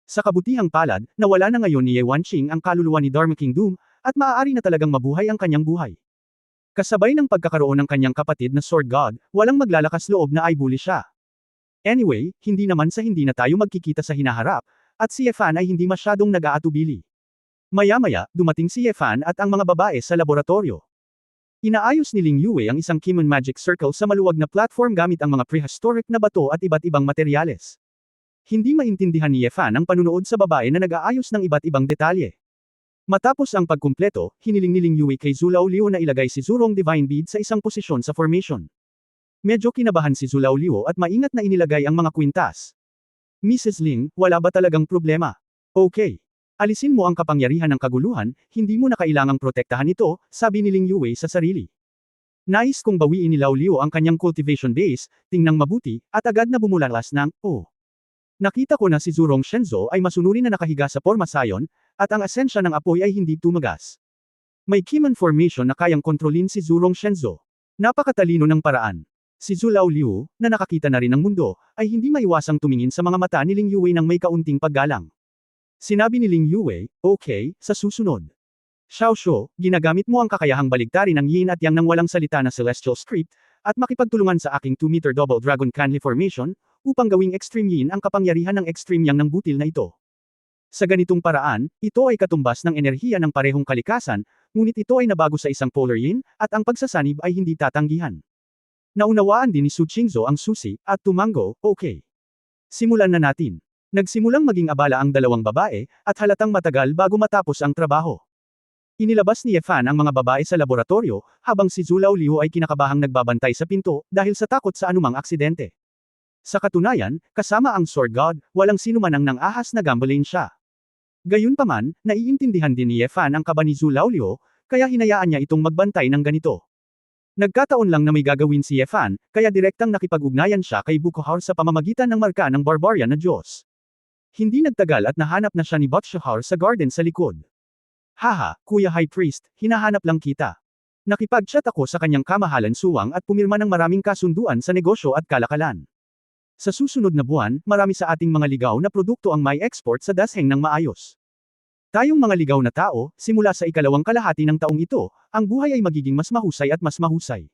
Sa kabutihang palad, nawala na ngayon ni Ye Wanqing ang kaluluwa ni Dharma King Doom, at maaari na talagang mabuhay ang kanyang buhay. Kasabay ng pagkakaroon ng kanyang kapatid na Sword God, walang maglalakas loob na ay bully siya. Anyway, hindi naman sa hindi na tayo magkikita sa hinaharap, at si Ye Fan ay hindi masyadong nag-aatubili. Maya-maya, dumating si Ye Fan at ang mga babae sa laboratorio. Inaayos ni Ling Yue ang isang Kimen Magic Circle sa maluwag na platform gamit ang mga prehistoric na bato at iba't ibang materyales. Hindi maintindihan ni Ye Fan ang panunood sa babae na nag-aayos ng iba't ibang detalye. Matapos ang pagkumpleto, hiniling ni Ling Yue kay Zhu Laoliu na ilagay si Zhurong Divine Bead sa isang posisyon sa formation. Medyo kinabahan si Zhu Laoliu at maingat na inilagay ang mga kwintas. Mrs. Ling, wala ba talagang problema? Okay. Alisin mo ang kapangyarihan ng kaguluhan, hindi mo na kailangang protektahan ito, sabi ni Ling Yue sa sarili. Nais kong bawiin ni Lao Liu ang kanyang cultivation base, tingnang mabuti, at agad na bumulalas ng, oh. Nakita ko na si Zurong Shenzo ay masunurin na nakahiga sa forma sayon, at ang asensya ng apoy ay hindi tumagas. May Kiman formation na kayang kontrolin si Zurong Shenzo. Napakatalino ng paraan. Si Zhu Lao Liu, na nakakita na rin ng mundo, ay hindi maiwasang tumingin sa mga mata ni Ling Yue nang may kaunting paggalang. Sinabi ni Ling Yue, okay, sa susunod. Xiao Shuo, ginagamit mo ang kakayahang baligtarin ng yin at yang ng walang salita na celestial script, at makipagtulungan sa aking 2-meter double dragon canly formation, upang gawing extreme yin ang kapangyarihan ng extreme yang ng butil na ito. Sa ganitong paraan, ito ay katumbas ng enerhiya ng parehong kalikasan, ngunit ito ay nabago sa isang polar yin, at ang pagsasanib ay hindi tatanggihan. Naunawaan din ni Su Qingzhou ang susi, at tumango, okay. Simulan na natin. Nagsimulang maging abala ang dalawang babae, at halatang matagal bago matapos ang trabaho. Inilabas ni Ye Fan ang mga babae sa laboratorio, habang si Zhu Lao Liu ay kinakabahang nagbabantay sa pinto, dahil sa takot sa anumang aksidente. Sa katunayan, kasama ang Sword God, walang sinuman ang nang-ahas na gambling siya. Gayunpaman, naiintindihan din ni Ye Fan ang kaba ni Zhu Lao Liu, kaya hinayaan niya itong magbantay ng ganito. Nagkataon lang na may gagawin si Ye Fan, kaya direktang nakipag-ugnayan siya kay Bukohar sa pamamagitan ng marka ng barbarian na Diyos. Hindi nagtagal at nahanap na siya ni Butchahar sa garden sa likod. Haha, Kuya High Priest, hinahanap lang kita. Nakipag-chat ako sa kanyang kamahalan suwang at pumirma ng maraming kasunduan sa negosyo at kalakalan. Sa susunod na buwan, marami sa ating mga ligaw na produkto ang may export sa dasheng ng maayos. Tayong mga ligaw na tao, simula sa ikalawang kalahati ng taong ito, ang buhay ay magiging mas mahusay at mas mahusay.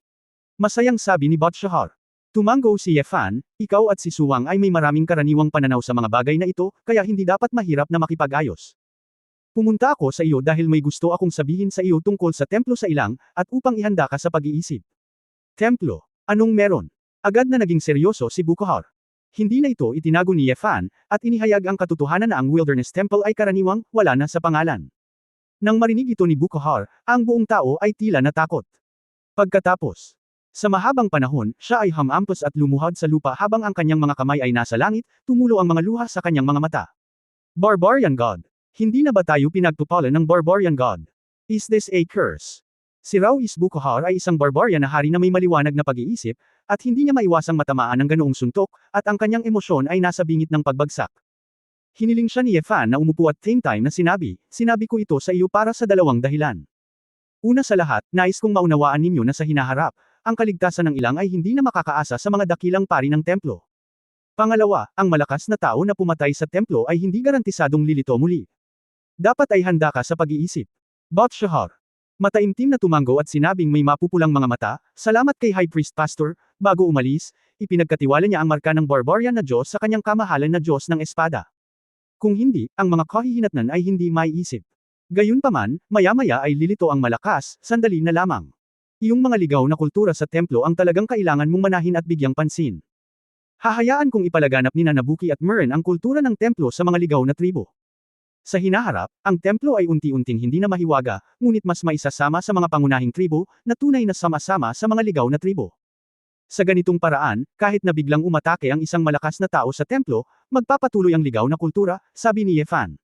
Masayang sabi ni Butchahar. Tumango si Ye Fan, ikaw at si Suwang ay may maraming karaniwang pananaw sa mga bagay na ito, kaya hindi dapat mahirap na makipag-ayos. Pumunta ako sa iyo dahil may gusto akong sabihin sa iyo tungkol sa templo sa ilang, at upang ihanda ka sa pag-iisip. Templo? Anong meron? Agad na naging seryoso si Bukohar. Hindi na ito itinago ni Ye Fan, at inihayag ang katotohanan na ang Wilderness Temple ay karaniwang, wala na sa pangalan. Nang marinig ito ni Bukohar, ang buong tao ay tila natakot. Pagkatapos, sa mahabang panahon, siya ay hamampos at lumuhod sa lupa habang ang kanyang mga kamay ay nasa langit, tumulo ang mga luha sa kanyang mga mata. Barbarian God. Hindi na ba tayo pinagtupalan ng Barbarian God? Is this a curse? Si Rauis Bukohar ay isang barbarian na hari na may maliwanag na pag-iisip, at hindi niya maiwasang matamaan ng ganoong suntok, at ang kanyang emosyon ay nasa bingit ng pagbagsak. Hiniling siya ni Ye Fan na umupo at same time na sinabi ko ito sa iyo para sa dalawang dahilan. Una sa lahat, nais kong maunawaan ninyo na sa hinaharap, ang kaligtasan ng ilang ay hindi na makakaasa sa mga dakilang pari ng templo. Pangalawa, ang malakas na tao na pumatay sa templo ay hindi garantisadong lilito muli. Dapat ay handa ka sa pag-iisip. Butchahar. Mataimtim na tumango at sinabing may mapupulang mga mata, salamat kay High Priest Pastor, bago umalis, ipinagkatiwala niya ang marka ng barbarian na Diyos sa kanyang kamahalan na Diyos ng Espada. Kung hindi, ang mga kahihinatnan ay hindi maiisip. Gayunpaman, maya-maya ay lilito ang malakas, sandali na lamang. Iyong mga ligaw na kultura sa templo ang talagang kailangan mong manahin at bigyang pansin. Hahayaan kong ipalaganap ni Nabuki at Mern ang kultura ng templo sa mga ligaw na tribo. Sa hinaharap, ang templo ay unti-unting hindi na mahiwaga, ngunit mas maisasama sa mga pangunahing tribo, na tunay na sama-sama sa mga ligaw na tribo. Sa ganitong paraan, kahit na biglang umatake ang isang malakas na tao sa templo, magpapatuloy ang ligaw na kultura, sabi ni Ye Fan.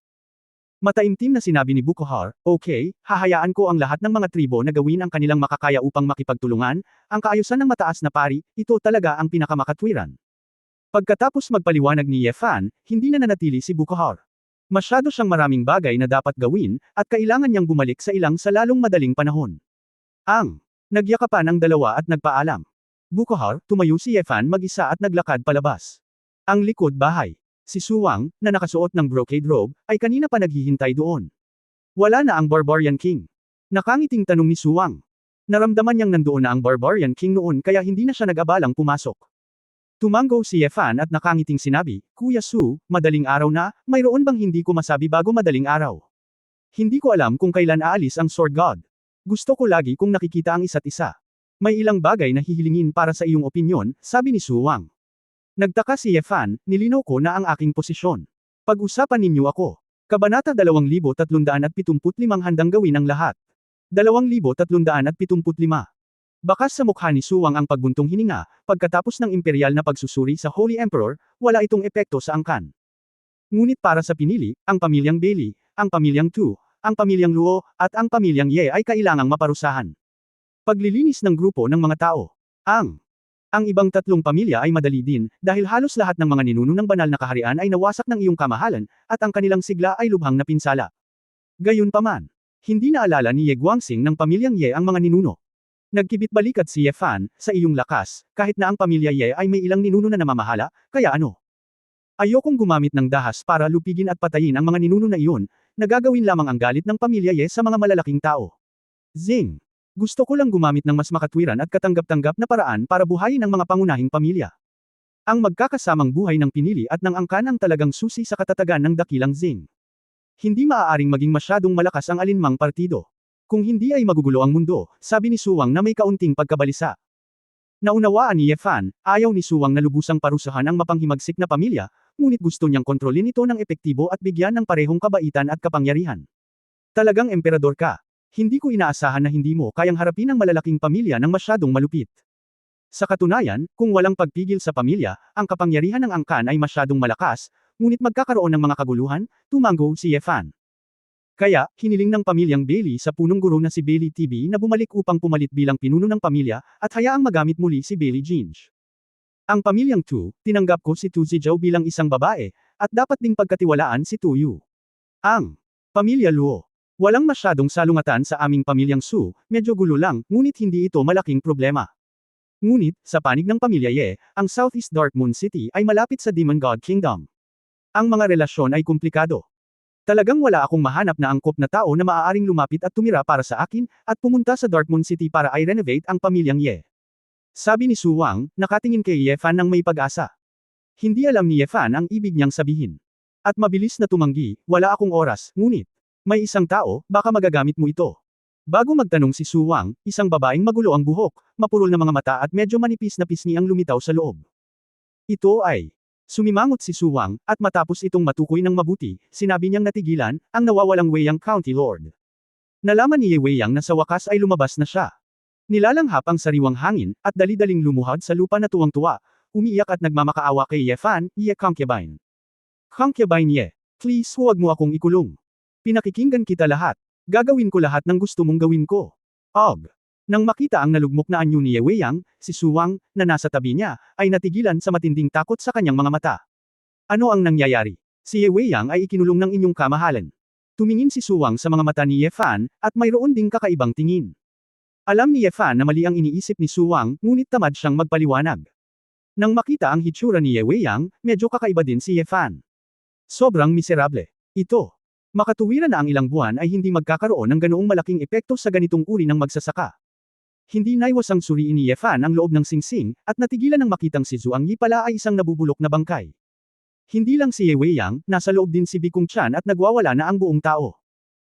Mataimtim na sinabi ni Bukohar, okay, hahayaan ko ang lahat ng mga tribo na gawin ang kanilang makakaya upang makipagtulungan, ang kaayusan ng mataas na pari, ito talaga ang pinakamakatwiran. Pagkatapos magpaliwanag ni Ye Fan, hindi na nanatili si Bukohar. Masyado siyang maraming bagay na dapat gawin, at kailangan niyang bumalik sa ilang sa lalong madaling panahon. Nagyakapan ang dalawa at nagpaalam. Bukohar, tumayo si Ye Fan mag-isa at naglakad palabas. Ang likod bahay. Si Suwang, na nakasuot ng brocade robe, ay kanina pa naghihintay doon. Wala na ang Barbarian King. Nakangiting tanong ni Suwang. Naramdaman niyang nandoon na ang Barbarian King noon kaya hindi na siya nag-abalang pumasok. Tumango si Ye Fan at nakangiting sinabi, Kuya Su, madaling araw na, mayroon bang hindi ko masabi bago madaling araw? Hindi ko alam kung kailan aalis ang Sword God. Gusto ko lagi kung nakikita ang isa't isa. May ilang bagay na hihilingin para sa iyong opinyon, sabi ni Suwang. Nagtaka si Ye Fan, nilinaw ko na ang aking posisyon. Pag-usapan ninyo ako. Kabanata 2375 handang gawin ang lahat. 2375. Bakas sa mukha ni Suwang ang pagbuntong hininga, pagkatapos ng imperial na pagsusuri sa Holy Emperor, wala itong epekto sa angkan. Ngunit para sa pinili, ang pamilyang Bailey, ang pamilyang Tu, ang pamilyang Luo, at ang pamilyang Ye ay kailangang maparusahan. Paglilinis ng grupo ng mga tao. Ang ibang tatlong pamilya ay madali din, dahil halos lahat ng mga ninuno ng banal na kaharian ay nawasak ng iyong kamahalan, at ang kanilang sigla ay lubhang napinsala. Gayunpaman, hindi naalala ni Ye Guangxing ng pamilyang Ye ang mga ninuno. Nagkibit-balikat si Ye Fan, sa iyong lakas, kahit na ang pamilya Ye ay may ilang ninuno na namamahala, kaya ano? Ayokong gumamit ng dahas para lupigin at patayin ang mga ninuno na iyon, nagagawin lamang ang galit ng pamilya Ye sa mga malalaking tao. Zing. Gusto ko lang gumamit ng mas makatwiran at katanggap-tanggap na paraan para buhayin ang mga pangunahing pamilya. Ang magkakasamang buhay ng pinili at ng angkan ang talagang susi sa katatagan ng dakilang Zing. Hindi maaaring maging masyadong malakas ang alinmang partido. Kung hindi ay magugulo ang mundo, sabi ni Suwang na may kaunting pagkabalisa. Naunawaan ni Ye Fan, ayaw ni Suwang na lubusang parusahan ang mapanghimagsik na pamilya, ngunit gusto niyang kontrolin ito ng epektibo at bigyan ng parehong kabaitan at kapangyarihan. Talagang emperador ka. Hindi ko inaasahan na hindi mo kayang harapin ang malalaking pamilya ng masyadong malupit. Sa katunayan, kung walang pagpigil sa pamilya, ang kapangyarihan ng angkan ay masyadong malakas, ngunit magkakaroon ng mga kaguluhan, tumanggo si Ye Fan. Kaya, hiniling ng pamilyang Bailey sa punong guro na si Bailey TV na bumalik upang pumalit bilang pinuno ng pamilya, at hayaang magamit muli si Bailey Ginge. Ang pamilyang Tu, tinanggap ko si Tu Zijiao bilang isang babae, at dapat ding pagkatiwalaan si Tu Yu. Ang pamilya Luo. Walang masyadong salungatan sa aming pamilyang Su, medyo gulo lang, ngunit hindi ito malaking problema. Ngunit, sa panig ng pamilya Ye, ang Southeast Darkmoon City ay malapit sa Demon God Kingdom. Ang mga relasyon ay komplikado. Talagang wala akong mahanap na angkop na tao na maaaring lumapit at tumira para sa akin, at pumunta sa Darkmoon City para i-renovate ang pamilyang Ye. Sabi ni Su Wang, nakatingin kay Ye Fan ng may pag-asa. Hindi alam ni Ye Fan ang ibig niyang sabihin. At mabilis na tumanggi, wala akong oras, ngunit, may isang tao, baka magagamit mo ito. Bago magtanong si Su Wang, isang babaeng magulo ang buhok, mapurol na mga mata at medyo manipis na pisngi ang lumitaw sa loob. Ito ay. Sumimangot si Su Wang, at matapos itong matukoy ng mabuti, sinabi niyang natigilan, ang nawawalang Weiyang County Lord. Nalaman ni Ye Weiyang na sa wakas ay lumabas na siya. Nilalanghap ang sariwang hangin, at dali-daling lumuhad sa lupa na tuwang-tuwa, umiiyak at nagmamakaawa kay Ye Fan, Ye Concubine. Concubine Ye, please huwag mo akong ikulong. Pinakikinggan kita lahat. Gagawin ko lahat ng gusto mong gawin ko. Og. Nang makita ang nalugmok na anyo ni Ye Weiyang, si Su Wang, na nasa tabi niya, ay natigilan sa matinding takot sa kanyang mga mata. Ano ang nangyayari? Si Ye Weiyang ay ikinulong ng inyong kamahalan. Tumingin si Su Wang sa mga mata ni Ye Fan, at mayroon ding kakaibang tingin. Alam ni Ye Fan na mali ang iniisip ni Su Wang, ngunit tamad siyang magpaliwanag. Nang makita ang hitsura ni Ye Weiyang, medyo kakaiba din si Ye Fan. Sobrang miserable. Ito. Makatuwiran na ang ilang buwan ay hindi magkakaroon ng ganoong malaking epekto sa ganitong uri ng magsasaka. Hindi naiwas ang suriin ni Ye Fan ang loob ng singsing, at natigilan ng makitang si Zhuang Yi pala ay isang nabubulok na bangkay. Hindi lang si Ye Weiyang, nasa loob din si Bikung Chan at nagwawala na ang buong tao.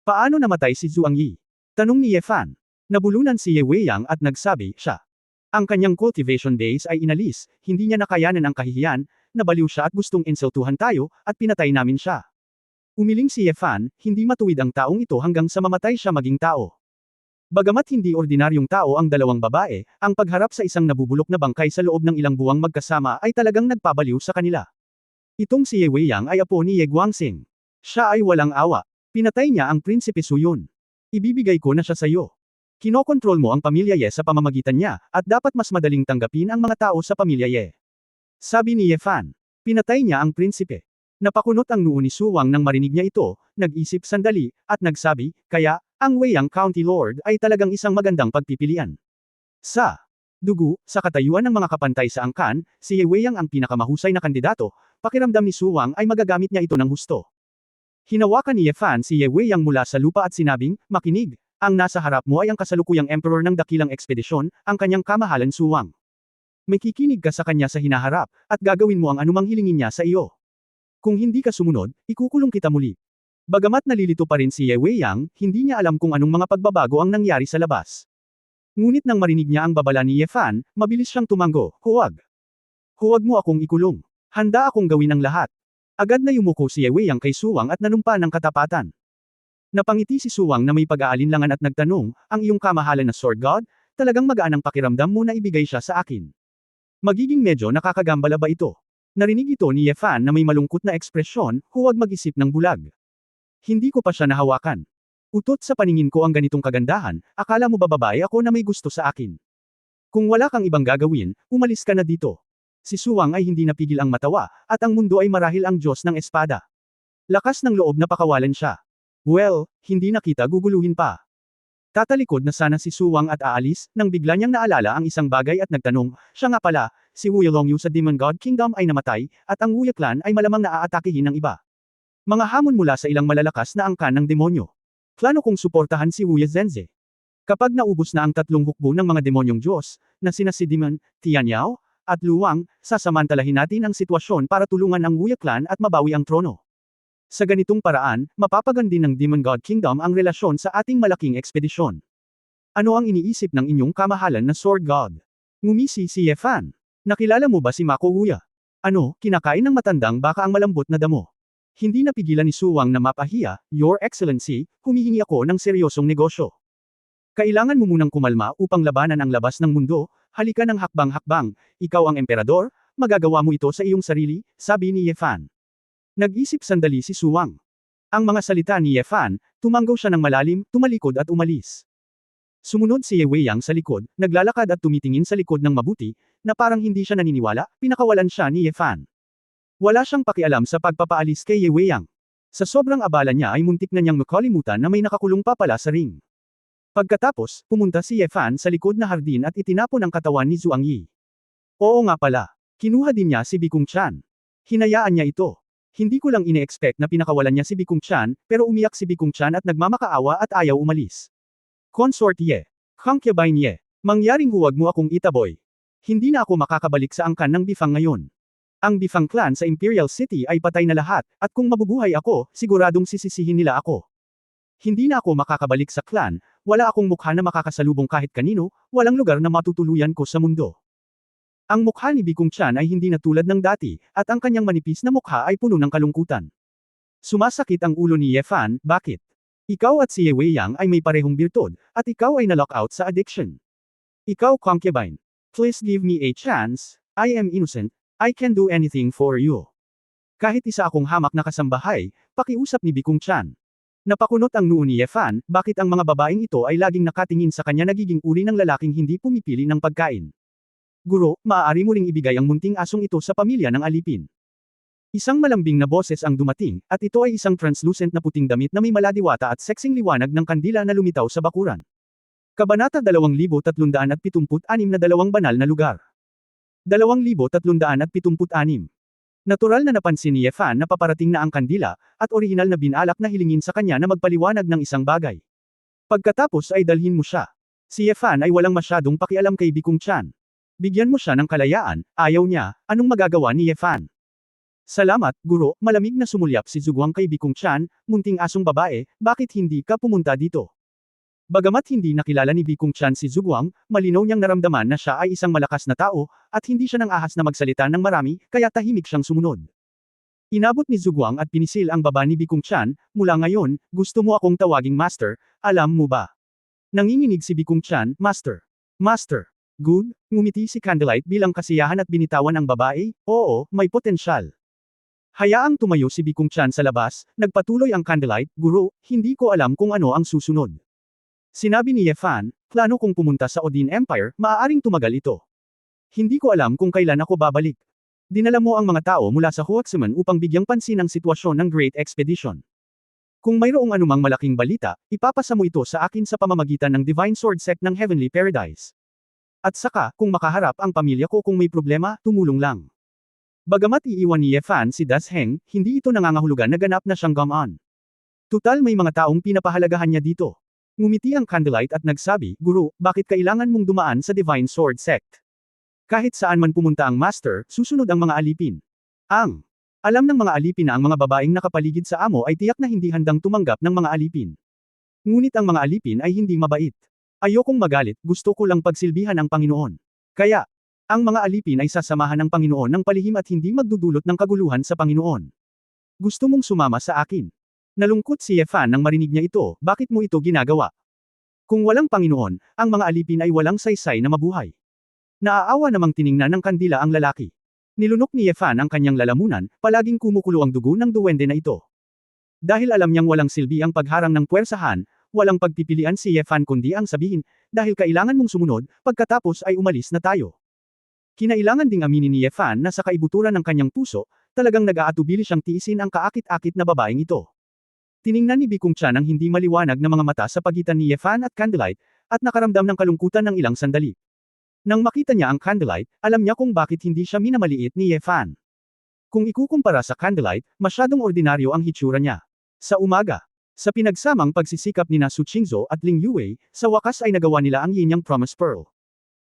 Paano namatay si Zhuang Yi? Tanong ni Ye Fan. Nabulunan si Ye Weiyang at nagsabi, siya. Ang kanyang cultivation days ay inalis, hindi niya nakayanan ang kahihiyan, nabaliw siya at gustong insultuhan tayo, at pinatay namin siya. Umiling si Ye Fan, hindi matuwid ang taong ito hanggang sa mamatay siya maging tao. Bagamat hindi ordinaryong tao ang dalawang babae, ang pagharap sa isang nabubulok na bangkay sa loob ng ilang buwang magkasama ay talagang nagpabaliw sa kanila. Itong si Ye Weiyang ay apo ni Ye Guangxing. Siya ay walang awa. Pinatay niya ang Prinsipe Su Yun. Ibibigay ko na siya sa iyo. Kinokontrol mo ang pamilya Ye sa pamamagitan niya, at dapat mas madaling tanggapin ang mga tao sa pamilya Ye. Sabi ni Ye Fan. Pinatay niya ang prinsipe. Napakunot ang noo ni Su Wang nang marinig niya ito, nag-isip sandali, at nagsabi, kaya, ang Weiyang County Lord ay talagang isang magandang pagpipilian. Sa dugo, sa katayuan ng mga kapantay sa angkan, si Ye Weiyang ang pinakamahusay na kandidato, pakiramdam ni Su Wang ay magagamit niya ito ng husto. Hinawakan ni Ye Fan si Ye Weiyang mula sa lupa at sinabing, makinig, ang nasa harap mo ay ang kasalukuyang emperor ng dakilang ekspedisyon, ang kanyang kamahalan Su Wang. Makikinig ka sa kanya sa hinaharap, at gagawin mo ang anumang hilingin niya sa iyo. Kung hindi ka sumunod, ikukulong kita muli. Bagamat nalilito pa rin si Ye Weiyang, hindi niya alam kung anong mga pagbabago ang nangyari sa labas. Ngunit nang marinig niya ang babala ni Ye Fan, mabilis siyang tumango, huwag. Huwag mo akong ikulong. Handa akong gawin ang lahat. Agad na yumuko si Ye Weiyang kay Su Wang at nanumpa ng katapatan. Napangiti si Su Wang na may pag-aalinlangan at nagtanong, ang iyong kamahalan na Sword God, talagang magaan ang pakiramdam mo na ibigay siya sa akin. Magiging medyo nakakagambala ba ito? Narinig ito ni Ye Fan na may malungkot na ekspresyon, huwag mag-isip ng bulag. Hindi ko pa siya nahawakan. Utot sa paningin ko ang ganitong kagandahan, akala mo ba babae ako na may gusto sa akin? Kung wala kang ibang gagawin, umalis ka na dito. Si Suwang ay hindi napigil ang matawa, at ang mundo ay marahil ang Diyos ng espada. Lakas ng loob na pakawalan siya. Well, hindi na kita guguluhin pa. Tatalikod na sana si Suwang at aalis, nang bigla niyang naalala ang isang bagay at nagtanong, siya nga pala, si Wu Longyu sa Demon God Kingdom ay namatay, at ang Wu Clan ay malamang naaatakihin ng iba. Mga hamon mula sa ilang malalakas na angkan ng demonyo. Plano kong suportahan si Wu Zhenze. Kapag naubos na ang 3 hukbo ng mga demonyong Diyos, na sina si Demon, Tianyao, at Luwang, sasamantalahin natin ang sitwasyon para tulungan ang Wu Clan at mabawi ang trono. Sa ganitong paraan, mapapagandin ng Demon God Kingdom ang relasyon sa ating malaking ekspedisyon. Ano ang iniisip ng inyong kamahalan na Sword God? Ngumisi si Ye Fan. Nakilala mo ba si Mako Wuya? Ano, kinakain ng matandang baka ang malambot na damo? Hindi napigilan ni Suwang na mapahiya, Your Excellency, humihingi ako ng seryosong negosyo. Kailangan mo munang kumalma upang labanan ang labas ng mundo, halika ng hakbang-hakbang, ikaw ang emperador, magagawa mo ito sa iyong sarili, sabi ni Ye Fan. Nag-isip sandali si Suwang. Ang mga salita ni Ye Fan, tumanggaw siya ng malalim, tumalikod at umalis. Sumunod si Ye Weiyang sa likod, naglalakad at tumitingin sa likod ng mabuti, na parang hindi siya naniniwala, pinakawalan siya ni Ye Fan. Wala siyang pakialam sa pagpapaalis kay Ye Weiyang. Sa sobrang abala niya ay muntik na niyang makalimutan na may nakakulong pa pala sa ring. Pagkatapos, pumunta si Ye Fan sa likod na hardin at itinapon ang katawan ni Zhuang Yi. Oo nga pala. Kinuha din niya si Bikung Chan. Hinayaan niya ito. Hindi ko lang ine-expect na pinakawalan niya si Bikung Chan, pero umiyak si Bikung Chan at nagmamakaawa at ayaw umalis. Consort Ye. Concubine Ye. Mangyaring huwag mo akong itaboy. Hindi na ako makakabalik sa angkan ng Bifang ngayon. Ang Bifang clan sa Imperial City ay patay na lahat, at kung mabubuhay ako, siguradong sisisihin nila ako. Hindi na ako makakabalik sa clan, wala akong mukha na makakasalubong kahit kanino, walang lugar na matutuluyan ko sa mundo. Ang mukha ni Bikung Chan ay hindi na tulad ng dati, at ang kanyang manipis na mukha ay puno ng kalungkutan. Sumasakit ang ulo ni Ye Fan, bakit? Ikaw at si Ye Weiyang ay may parehong birtud, at ikaw ay na-lock out sa addiction. Ikaw concubine. Please give me a chance, I am innocent, I can do anything for you. Kahit isa akong hamak na kasambahay, pakiusap ni Bikung Chan. Napakunot ang noo ni Ye Fan, bakit ang mga babaeng ito ay laging nakatingin sa kanya nagiging uri ng lalaking hindi pumipili ng pagkain. Guro, maaari mo ring ibigay ang munting asong ito sa pamilya ng alipin. Isang malambing na boses ang dumating, at ito ay isang translucent na puting damit na may maladiwata at seksing liwanag ng kandila na lumitaw sa bakuran. Kabanata 2376 na dalawang banal na lugar. 2376. Natural na napansin ni Ye Fan na paparating na ang kandila, at orihinal na binalak na hilingin sa kanya na magpaliwanag ng isang bagay. Pagkatapos ay dalhin mo siya. Si Ye Fan ay walang masyadong pakialam kay Bikung Chan. Bigyan mo siya ng kalayaan, ayaw niya, anong magagawa ni Ye Fan? Salamat, guro, malamig na sumulyap si Zhuang kay Bikung Chan, munting asong babae, bakit hindi ka pumunta dito? Bagamat hindi nakilala ni Bikung Chan si Zhuang, malinaw niyang naramdaman na siya ay isang malakas na tao, at hindi siya nang ahas na magsalita ng marami, kaya tahimik siyang sumunod. Inabot ni Zhuang at pinisil ang baba ni Bikung Chan, mula ngayon, gusto mo akong tawaging master, alam mo ba? Nanginginig si Bikung Chan, master. Master. Good, ngumiti si Candlelight bilang kasiyahan at binitawan ang babae, oo, may potensyal. Hayaang tumayo si Bikung Chan sa labas, nagpatuloy ang Candlelight, guro, hindi ko alam kung ano ang susunod. Sinabi ni Ye Fan, plano kong pumunta sa Odin Empire, maaaring tumagal ito. Hindi ko alam kung kailan ako babalik. Dinala mo ang mga tao mula sa Huaximan upang bigyang pansin ang sitwasyon ng Great Expedition. Kung mayroong anumang malaking balita, ipapasa mo ito sa akin sa pamamagitan ng Divine Sword Sect ng Heavenly Paradise. At saka, kung makaharap ang pamilya ko kung may problema, tumulong lang. Bagamat iiwan ni Ye Fan si Das Heng, hindi ito nangangahulugan na ganap na siyang gamaan. Tutal may mga taong pinapahalagahan niya dito. Ngumiti ang Candlelight at nagsabi, guro, bakit kailangan mong dumaan sa Divine Sword Sect? Kahit saan man pumunta ang master, susunod ang mga alipin. Alam ng mga alipin na ang mga babaeng nakapaligid sa amo ay tiyak na hindi handang tumanggap ng mga alipin. Ngunit ang mga alipin ay hindi mabait. Ayokong magalit, gusto ko lang pagsilbihan ang Panginoon. Kaya, ang mga alipin ay sasamahan ng Panginoon ng palihim at hindi magdudulot ng kaguluhan sa Panginoon. Gusto mong sumama sa akin? Nalungkot si Ye Fan nang marinig niya ito, bakit mo ito ginagawa? Kung walang Panginoon, ang mga alipin ay walang saysay na mabuhay. Naaawa namang tiningnan ng kandila ang lalaki. Nilunok ni Ye Fan ang kanyang lalamunan, palaging kumukulo ang dugo ng duwende na ito. Dahil alam niyang walang silbi ang pagharang ng puwersahan, walang pagpipilian si Ye Fan kundi ang sabihin, dahil kailangan mong sumunod, pagkatapos ay umalis na tayo. Kinailangan ding aminin ni Ye Fan na sa kaibuturan ng kanyang puso, talagang nag-aatubili siyang tiisin ang kaakit-akit na babaeng ito. Tiningnan ni Bikung Chan ang hindi maliwanag na mga mata sa pagitan ni Ye Fan at Candlelight, at nakaramdam ng kalungkutan ng ilang sandali. Nang makita niya ang Candlelight, alam niya kung bakit hindi siya minamaliit ni Ye Fan. Kung ikukumpara sa Candlelight, masyadong ordinaryo ang hitsura niya. Sa umaga, sa pinagsamang pagsisikap ni Su Qingzhou at Ling Yue, sa wakas ay nagawa nila ang Yinyang Promise Pearl.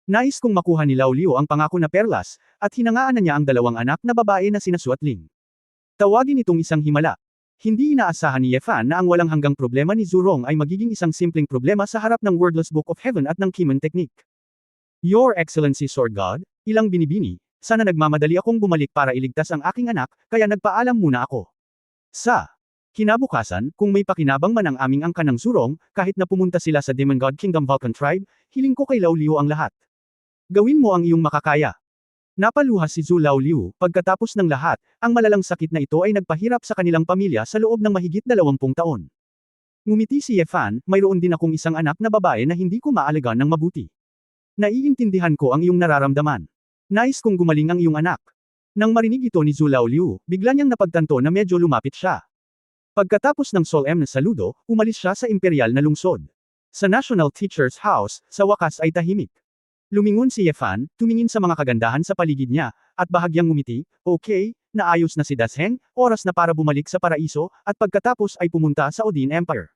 Nais kong makuha ni Lao Liu ang pangako na perlas, at hinangaan na niya ang dalawang anak na babae na sina Su at Ling. Tawagin itong isang himala. Hindi inaasahan ni Ye Fan na ang walang hanggang problema ni Zhurong ay magiging isang simpleng problema sa harap ng Wordless Book of Heaven at ng Kimen Technique. Your Excellency Sword God, ilang binibini, sana nagmamadali akong bumalik para iligtas ang aking anak, kaya nagpaalam muna ako. Sa kinabukasan, kung may pakinabang man ang aming angkan ng Zhurong, kahit na pumunta sila sa Demon God Kingdom Vulcan Tribe, hiling ko kay Lao Liu ang lahat. Gawin mo ang iyong makakaya. Napaluha si Zhu Lao Liu, pagkatapos ng lahat, ang malalang sakit na ito ay nagpahirap sa kanilang pamilya sa loob ng mahigit 20 taon. Ngumiti si Ye Fan, mayroon din akong isang anak na babae na hindi ko maalagaan ng mabuti. Naiintindihan ko ang iyong nararamdaman. Nais kong gumaling ang iyong anak. Nang marinig ito ni Zhu Lao Liu, bigla niyang napagtanto na medyo lumapit siya. Pagkatapos ng solemn na saludo, umalis siya sa imperial na lungsod. Sa National Teacher's House, sa wakas ay tahimik. Lumingon si Ye Fan, tumingin sa mga kagandahan sa paligid niya, at bahagyang ngumiti, okay, naayos na si Dasheng, oras na para bumalik sa paraiso, at pagkatapos ay pumunta sa Odin Empire.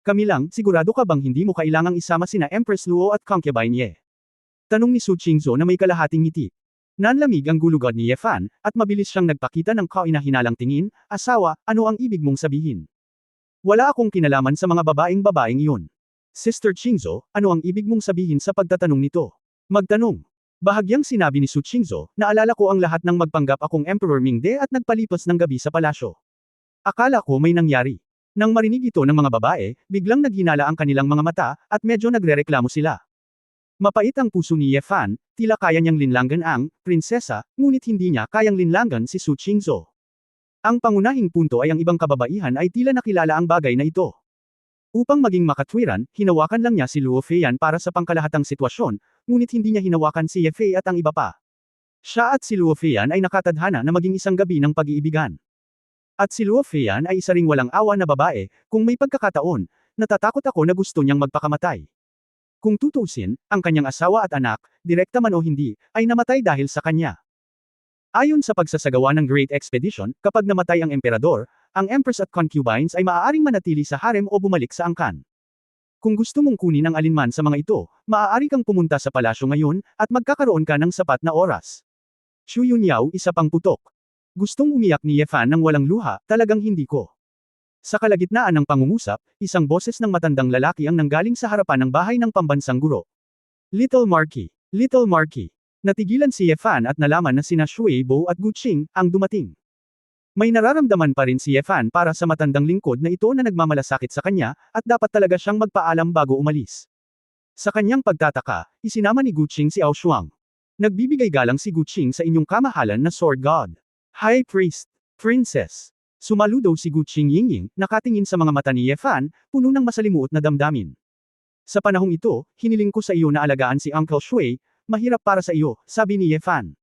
Kami lang, sigurado ka bang hindi mo kailangang isama sina Empress Luo at Concubine Ye? Tanong ni Su Qingzhou na may kalahating ngiti. Nanlamig ang gulugod ni Ye Fan, at mabilis siyang nagpakita ng kahinahinalang tingin, asawa, ano ang ibig mong sabihin? Wala akong kinalaman sa mga babaeng iyon. Sister Qingzhou, ano ang ibig mong sabihin sa pagtatanong nito? Magtanong. Bahagyang sinabi ni Su Qingzhou, naalala ko ang lahat ng magpanggap akong Emperor Mingde at nagpalipas ng gabi sa palasyo. Akala ko may nangyari. Nang marinig ito ng mga babae, biglang naghinala ang kanilang mga mata, at medyo nagrereklamo sila. Mapait ang puso ni Ye Fan, tila kaya niyang linlangan ang prinsesa, ngunit hindi niya kayang linlangan si Su Qingzhou. Ang pangunahing punto ay ang ibang kababaihan ay tila nakilala ang bagay na ito. Upang maging makatwiran, hinawakan lang niya si Luo Feiyan para sa pangkalahatang sitwasyon, ngunit hindi niya hinawakan si Ye Fei at ang iba pa. Siya at si Luo Feiyan ay nakatadhana na maging isang gabi ng pag-iibigan. At si Luo Feiyan ay isa ring walang awa na babae, kung may pagkakataon, natatakot ako na gusto niyang magpakamatay. Kung tutuusin, ang kanyang asawa at anak, direkta man o hindi, ay namatay dahil sa kanya. Ayon sa pagsasagawa ng Great Expedition, kapag namatay ang emperador, ang empress at concubines ay maaaring manatili sa harem o bumalik sa angkan. Kung gusto mong kunin ang alinman sa mga ito, maaari kang pumunta sa palasyo ngayon, at magkakaroon ka ng sapat na oras. Xu Yunyao, isa pang putok. Gustong umiyak ni Ye Fan ng walang luha, talagang hindi ko. Sa kalagitnaan ng pangungusap, isang boses ng matandang lalaki ang nanggaling sa harapan ng bahay ng pambansang guro. Little Marquis. Little Marquis. Natigilan si Ye Fan at nalaman na sina Shui Bo at Gu Qing ang dumating. May nararamdaman pa rin si Ye Fan para sa matandang lingkod na ito na nagmamalasakit sa kanya, at dapat talaga siyang magpaalam bago umalis. Sa kanyang pagtataka, isinama ni Gu Qing si Ao Shuang. Nagbibigay galang si Gu Qing sa inyong kamahalan na Sword God. High Priest. Princess. Sumaludo si Gu Qing Yingying, nakatingin sa mga mata ni Ye Fan, puno ng masalimuot na damdamin. Sa panahong ito, hiniling ko sa iyo na alagaan si Uncle Shui, mahirap para sa iyo, sabi ni Ye Fan.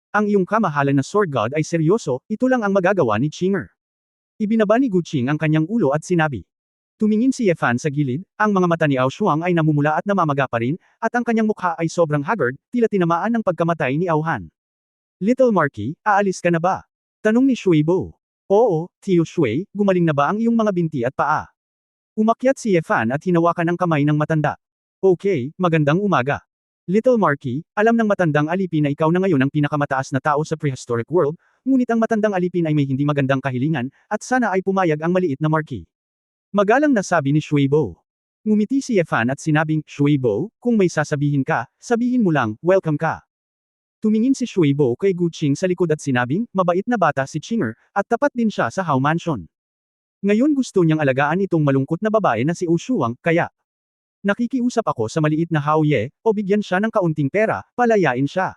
Ang iyong kamahalan na Sword God ay seryoso, ito lang ang magagawa ni Qinger. Ibinaba ni Gu Qing ang kanyang ulo at sinabi. Tumingin si Ye Fan sa gilid, ang mga mata ni Ao Shuang ay namumula at namamaga pa rin, at ang kanyang mukha ay sobrang haggard, tila tinamaan ng pagkamatay ni Ao Han. Little Marquis, aalis ka na ba? Tanong ni Shui Bo. Oo, Tio Shui, gumaling na ba ang iyong mga binti at paa? Umakyat si Ye Fan at hinawakan ang kamay ng matanda. Okay, magandang umaga. Little Marquis, alam ng matandang alipin na ikaw na ngayon ang pinakamataas na tao sa prehistoric world, ngunit ang matandang alipin ay may hindi magandang kahilingan, at sana ay pumayag ang maliit na Marquis. Magalang na sabi ni Shui Bo. Ngumiti si Ye Fan at sinabing, Shui Bo, kung may sasabihin ka, sabihin mo lang, welcome ka. Tumingin si Shui Bo kay Gu Qing sa likod at sinabing, mabait na bata si Qinger, at tapat din siya sa Hao Mansion. Ngayon gusto niyang alagaan itong malungkot na babae na si U Shuang, kaya nakikiusap ako sa maliit na Hao Ye, o bigyan siya ng kaunting pera, palayain siya.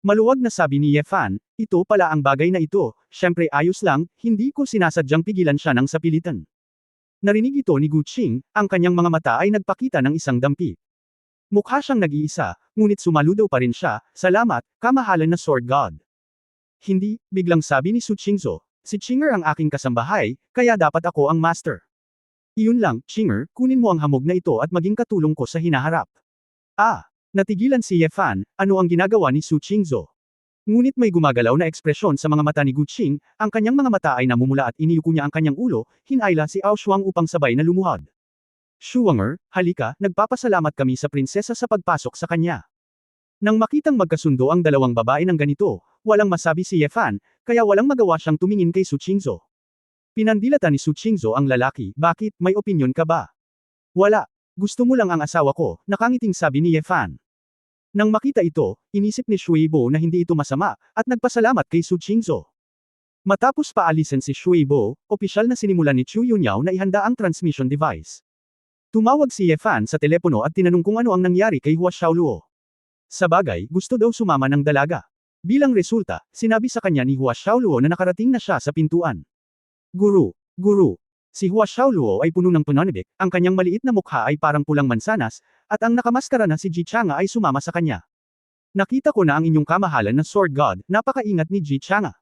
Maluwag na sabi ni Ye Fan, ito pala ang bagay na ito, syempre ayos lang, hindi ko sinasadyang pigilan siya ng sapilitan. Narinig ito ni Gu Qing, ang kanyang mga mata ay nagpakita ng isang dampi. Mukha siyang nag-iisa, ngunit sumaludo pa rin siya, salamat, kamahalan na Sword God. Hindi, biglang sabi ni Su Qingzo, si Qinger ang aking kasambahay, kaya dapat ako ang master. Iyon lang, Qinger, kunin mo ang hamog na ito at maging katulong ko sa hinaharap. Natigilan si Ye Fan, ano ang ginagawa ni Su Qingzo? Ngunit may gumagalaw na ekspresyon sa mga mata ni Gu Qing, ang kanyang mga mata ay namumula at iniyuko niya ang kanyang ulo, hinayla si Ao Shuang upang sabay na lumuhod. Shuanger, halika, nagpapasalamat kami sa prinsesa sa pagpasok sa kanya. Nang makitang magkasundo ang dalawang babae ng ganito, walang masabi si Ye Fan, kaya walang magawa siyang tumingin kay Su Qingzo. Pinandilatan ni Su Qingzo ang lalaki, bakit, may opinyon ka ba? Wala. Gusto mo lang ang asawa ko, nakangiting sabi ni Ye Fan. Nang makita ito, inisip ni Shuibo na hindi ito masama, at nagpasalamat kay Su Qingzo. Matapos paalisin si Shuibo, opisyal na sinimulan ni Chu Yunyao na ihanda ang transmission device. Tumawag si Ye Fan sa telepono at tinanong kung ano ang nangyari kay Hua Xiaoluo. Sa bagay, gusto daw sumama ng dalaga. Bilang resulta, sinabi sa kanya ni Hua Xiaoluo na nakarating na siya sa pintuan. Guru. Si Hua Xiaoluo ay puno ng pananibik, ang kanyang maliit na mukha ay parang pulang mansanas, at ang nakamaskara na si Ji Chang'a ay sumama sa kanya. Nakita ko na ang inyong kamahalan na Sword God, napakaingat ni Ji Chang'a.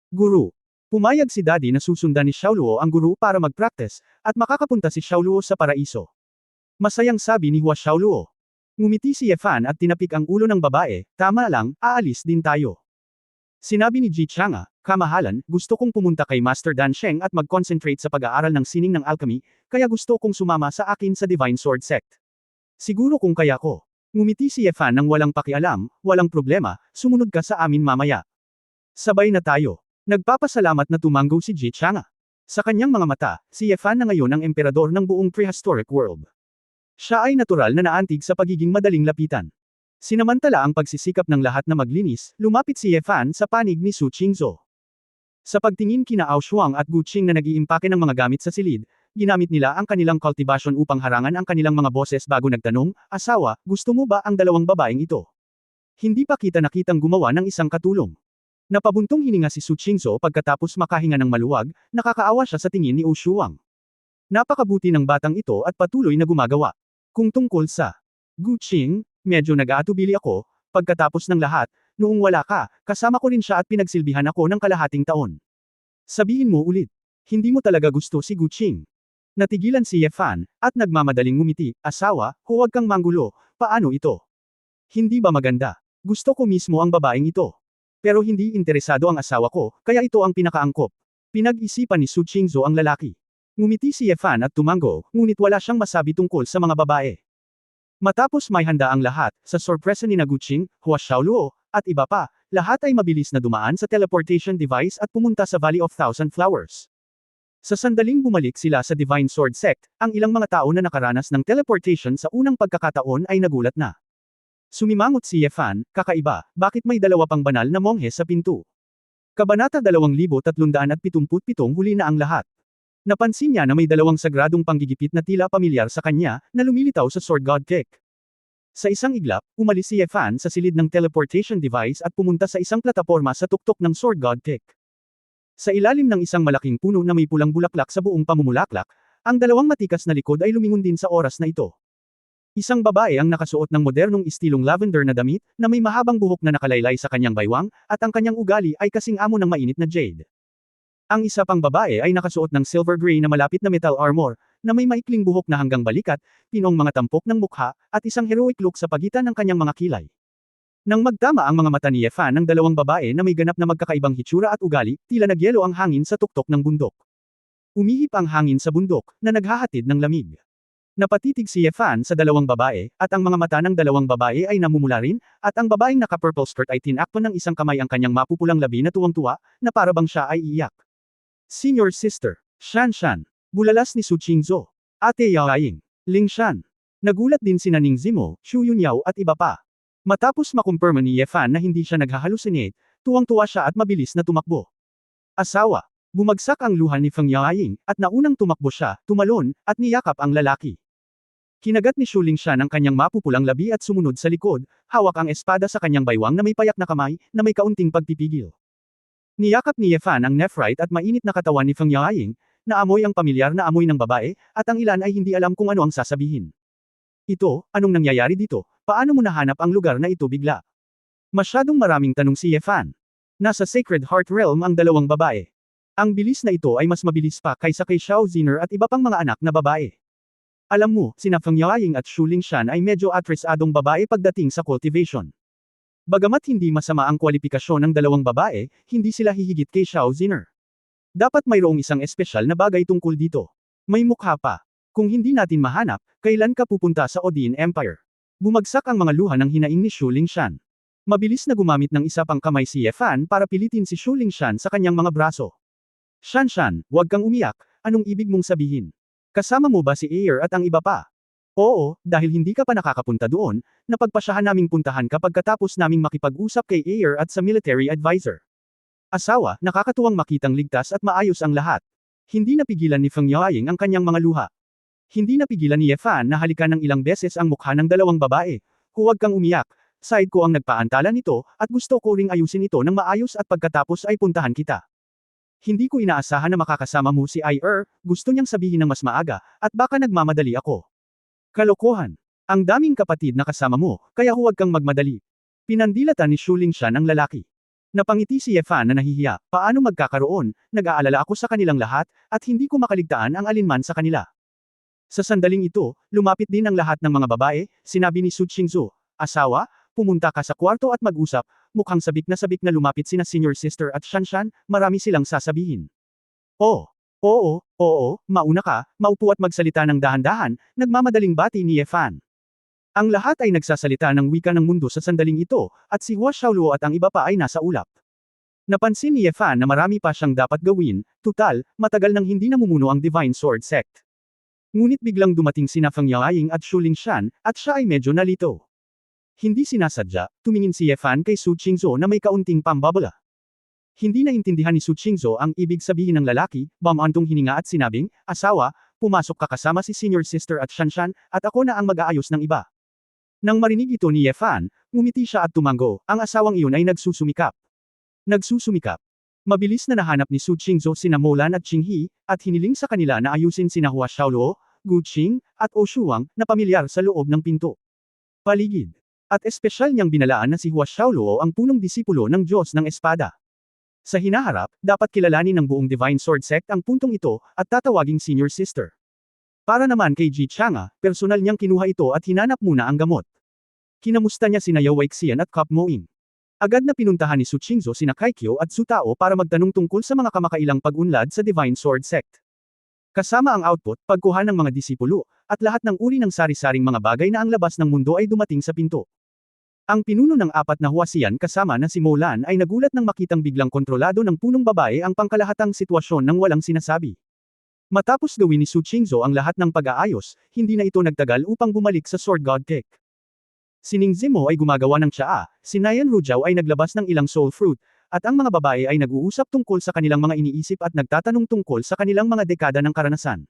Guru. Pumayag si Daddy na susundan ni Xiaoluo ang guru para mag-practice, at makakapunta si Xiaoluo sa paraiso. Masayang sabi ni Hua Xiaoluo. Ngumiti si Ye Fan at tinapik ang ulo ng babae, tama lang, aalis din tayo. Sinabi ni Ji Chang'a, kamahalan, gusto kong pumunta kay Master Dan Sheng at mag-concentrate sa pag-aaral ng sining ng alchemy, kaya gusto kong sumama sa akin sa Divine Sword Sect. Siguro kung kaya ko. Ngumiti si Ye Fan nang walang pakialam, walang problema, sumunod ka sa amin mamaya. Sabay na tayo. Nagpapasalamat na tumanggo si Ji Chang'a. Sa kanyang mga mata, si Ye Fan na ngayon ang emperador ng buong prehistoric world. Siya ay natural na naantig sa pagiging madaling lapitan. Sinamantala ang pagsisikap ng lahat na maglinis, lumapit si Ye Fan sa panig ni Su Qingzo. Sa pagtingin kina Ao Shuang at Gu Qing na nag-iimpake ng mga gamit sa silid, ginamit nila ang kanilang cultivation upang harangan ang kanilang mga boses bago nagtanong, asawa, gusto mo ba ang dalawang babaeng ito? Hindi pa kita nakitang gumawa ng isang katulong. Napabuntong hininga si Su Qingzo pagkatapos makahinga ng maluwag, nakakaawa siya sa tingin ni Ao Shuang. Napakabuti ng batang ito at patuloy na gumagawa. Kung tungkol sa Gu Qing, medyo nag-aatubili ako, pagkatapos ng lahat, noong wala ka, kasama ko rin siya at pinagsilbihan ako ng kalahating taon. Sabihin mo ulit, hindi mo talaga gusto si Gu Qing. Natigilan si Ye Fan, at nagmamadaling ngumiti, asawa, huwag kang manggulo, paano ito? Hindi ba maganda? Gusto ko mismo ang babaeng ito. Pero hindi interesado ang asawa ko, kaya ito ang pinakaangkop. Pinag-isipan ni Su Qingzo ang lalaki. Ngumiti si Ye Fan at tumanggo, ngunit wala siyang masabi tungkol sa mga babae. Matapos may handa ang lahat, sa sorpresa ni Gu Qing, Hua Xiaoluo, at iba pa, lahat ay mabilis na dumaan sa teleportation device at pumunta sa Valley of Thousand Flowers. Sa sandaling bumalik sila sa Divine Sword Sect, ang ilang mga tao na nakaranas ng teleportation sa unang pagkakataon ay nagulat na. Sumimangot si Ye Fan, kakaiba, bakit may dalawa pang banal na monghe sa pinto? Kabanata 2377 huli na ang lahat. Napansin niya na may dalawang sagradong panggigipit na tila pamilyar sa kanya, na lumilitaw sa Sword God Cake. Sa isang iglap, umalis si Ye Fan sa silid ng teleportation device at pumunta sa isang plataporma sa tuktok ng Sword God Cake. Sa ilalim ng isang malaking puno na may pulang bulaklak sa buong pamumulaklak, ang dalawang matikas na likod ay lumingon din sa oras na ito. Isang babae ang nakasuot ng modernong istilong lavender na damit, na may mahabang buhok na nakalaylay sa kanyang baywang, at ang kanyang ugali ay kasing amo ng mainit na jade. Ang isa pang babae ay nakasuot ng silver gray na malapit na metal armor, na may maikling buhok na hanggang balikat, pinong mga tampok ng mukha, at isang heroic look sa pagitan ng kanyang mga kilay. Nang magtama ang mga mata ni Ye Fan ng dalawang babae na may ganap na magkakaibang hitsura at ugali, tila nagyelo ang hangin sa tuktok ng bundok. Umihip ang hangin sa bundok, na naghahatid ng lamig. Napatitig si Ye Fan sa dalawang babae, at ang mga mata ng dalawang babae ay namumula rin, at ang babaeng naka-purple skirt ay tinakpan ng isang kamay ang kanyang mapupulang labi na tuwang-tuwa, na parabang siya ay iiyak. Senior Sister, Shan. Bulalas ni Su Qingzo. Ate Yaoying. Ling Shan. Nagulat din sina Ning Zimo, Xu Yunyao at iba pa. Matapos makumpirma ni Ye Fan na hindi siya naghahalusinate, tuwang-tuwa siya at mabilis na tumakbo. Asawa. Bumagsak ang luha ni Feng Yaoying, at naunang tumakbo siya, tumalon, at niyakap ang lalaki. Kinagat ni Shu Lingshan ang kanyang mapupulang labi at sumunod sa likod, hawak ang espada sa kanyang baywang na may payak na kamay, na may kaunting pagpipigil. Niyakap ni Ye Fan ang nephrite at mainit na katawan ni Feng Yaoying, na amoy ang pamilyar na amoy ng babae, at ang ilan ay hindi alam kung ano ang sasabihin. Ito, anong nangyayari dito? Paano mo nahanap ang lugar na ito bigla? Masyadong maraming tanong si Ye Fan. Nasa Sacred Heart Realm ang dalawang babae. Ang bilis na ito ay mas mabilis pa kaysa kay Xiao Ziner at iba pang mga anak na babae. Alam mo, sina Feng Yaoying at Shu Lingshan ay medyo atresadong babae pagdating sa cultivation. Bagamat hindi masama ang kwalifikasyon ng dalawang babae, hindi sila hihigit kay Xiao Ziner. Dapat mayroong isang espesyal na bagay tungkol dito. May mukha pa. Kung hindi natin mahanap, kailan ka pupunta sa Odin Empire? Bumagsak ang mga luha ng hinaing ni Shu Lingshan. Mabilis na gumamit ng isa pang kamay si Ye Fan para pilitin si Shu Lingshan sa kanyang mga braso. Shanshan, huwag kang umiyak, anong ibig mong sabihin? Kasama mo ba si Ayer at ang iba pa? Oo, dahil hindi ka pa nakakapunta doon, napagpasyahan naming puntahan ka pagkatapos naming makipag-usap kay Ayer at sa military advisor. Asawa, nakakatuwang makitang ligtas at maayos ang lahat. Hindi napigilan ni Feng Yaoying ang kanyang mga luha. Hindi napigilan ni Ye Fan na halikan ng ilang beses ang mukha ng dalawang babae. Huwag kang umiyak, side ko ang nagpaantala nito, at gusto ko ring ayusin ito ng maayos at pagkatapos ay puntahan kita. Hindi ko inaasahan na makakasama mo si Ayer, gusto niyang sabihin ng mas maaga, at baka nagmamadali ako. Kalokohan. Ang daming kapatid na kasama mo, kaya huwag kang magmadali. Pinandilatan ni Shu Lingshan ang lalaki. Napangiti si Ye Fan na nahihiya, paano magkakaroon, nag-aalala ako sa kanilang lahat, at hindi ko makaligtaan ang alinman sa kanila. Sa sandaling ito, lumapit din ang lahat ng mga babae, sinabi ni Su Qingzu, asawa, pumunta ka sa kwarto at mag-usap, mukhang sabik na lumapit sina senior sister at Shanshan, marami silang sasabihin. Oo, mauna ka, maupo at magsalita ng dahan-dahan, nagmamadaling bati ni Ye Fan. Ang lahat ay nagsasalita ng wika ng mundo sa sandaling ito, at si Hua Xiaoluo at ang iba pa ay nasa ulap. Napansin ni Ye Fan na marami pa siyang dapat gawin, tutal, matagal nang hindi namumuno ang Divine Sword Sect. Ngunit biglang dumating sina Feng Yaoying at Shu Lingshan, at siya ay medyo nalito. Hindi sinasadya, tumingin si Ye Fan kay Su Qingzu na may kaunting pambabala. Hindi naintindihan ni Su Qingzu ang ibig sabihin ng lalaki, bumantong hininga at sinabing, asawa, pumasok ka kasama si senior sister at Shanshan, at ako na ang mag-aayos ng iba. Nang marinig ito ni Ye Fan, ngumiti siya at tumango, ang asawang iyon ay nagsusumikap. Nagsusumikap. Mabilis na nahanap ni Su Qingzu sina Molan at Qinghe, at hiniling sa kanila na ayusin sina Hua Xiaoluo, Gu Qing, at O Shuang, na pamilyar sa loob ng pinto. Paligid. At espesyal niyang binalaan na si Hua Xiaoluo ang punong disipulo ng Diyos ng Espada. Sa hinaharap, dapat kilalanin ng buong Divine Sword Sect ang puntong ito, at tatawaging senior sister. Para naman kay Ji Chang'a, personal niyang kinuha ito at hinanap muna ang gamot. Kinamusta niya sina Yao Weixian at Cup Moing. Agad na pinuntahan ni Su Qingzu sina Kaikyo at Su Tao para magtanong tungkol sa mga kamakailang pag-unlad sa Divine Sword Sect. Kasama ang output, pagkuha ng mga disipulo, at lahat ng uri ng sari-saring mga bagay na ang labas ng mundo ay dumating sa pinto. Ang pinuno ng apat na Huasian kasama na si Molan ay nagulat nang makitang biglang kontrolado ng punong babae ang pangkalahatang sitwasyon ng walang sinasabi. Matapos gawin ni Su Qingzu ang lahat ng pag-aayos, hindi na ito nagtagal upang bumalik sa Sword God Cake. Si Ning Zimo ay gumagawa ng tsaa, si Nayan Rujiao ay naglabas ng ilang soul fruit, at ang mga babae ay nag-uusap tungkol sa kanilang mga iniisip at nagtatanong tungkol sa kanilang mga dekada ng karanasan.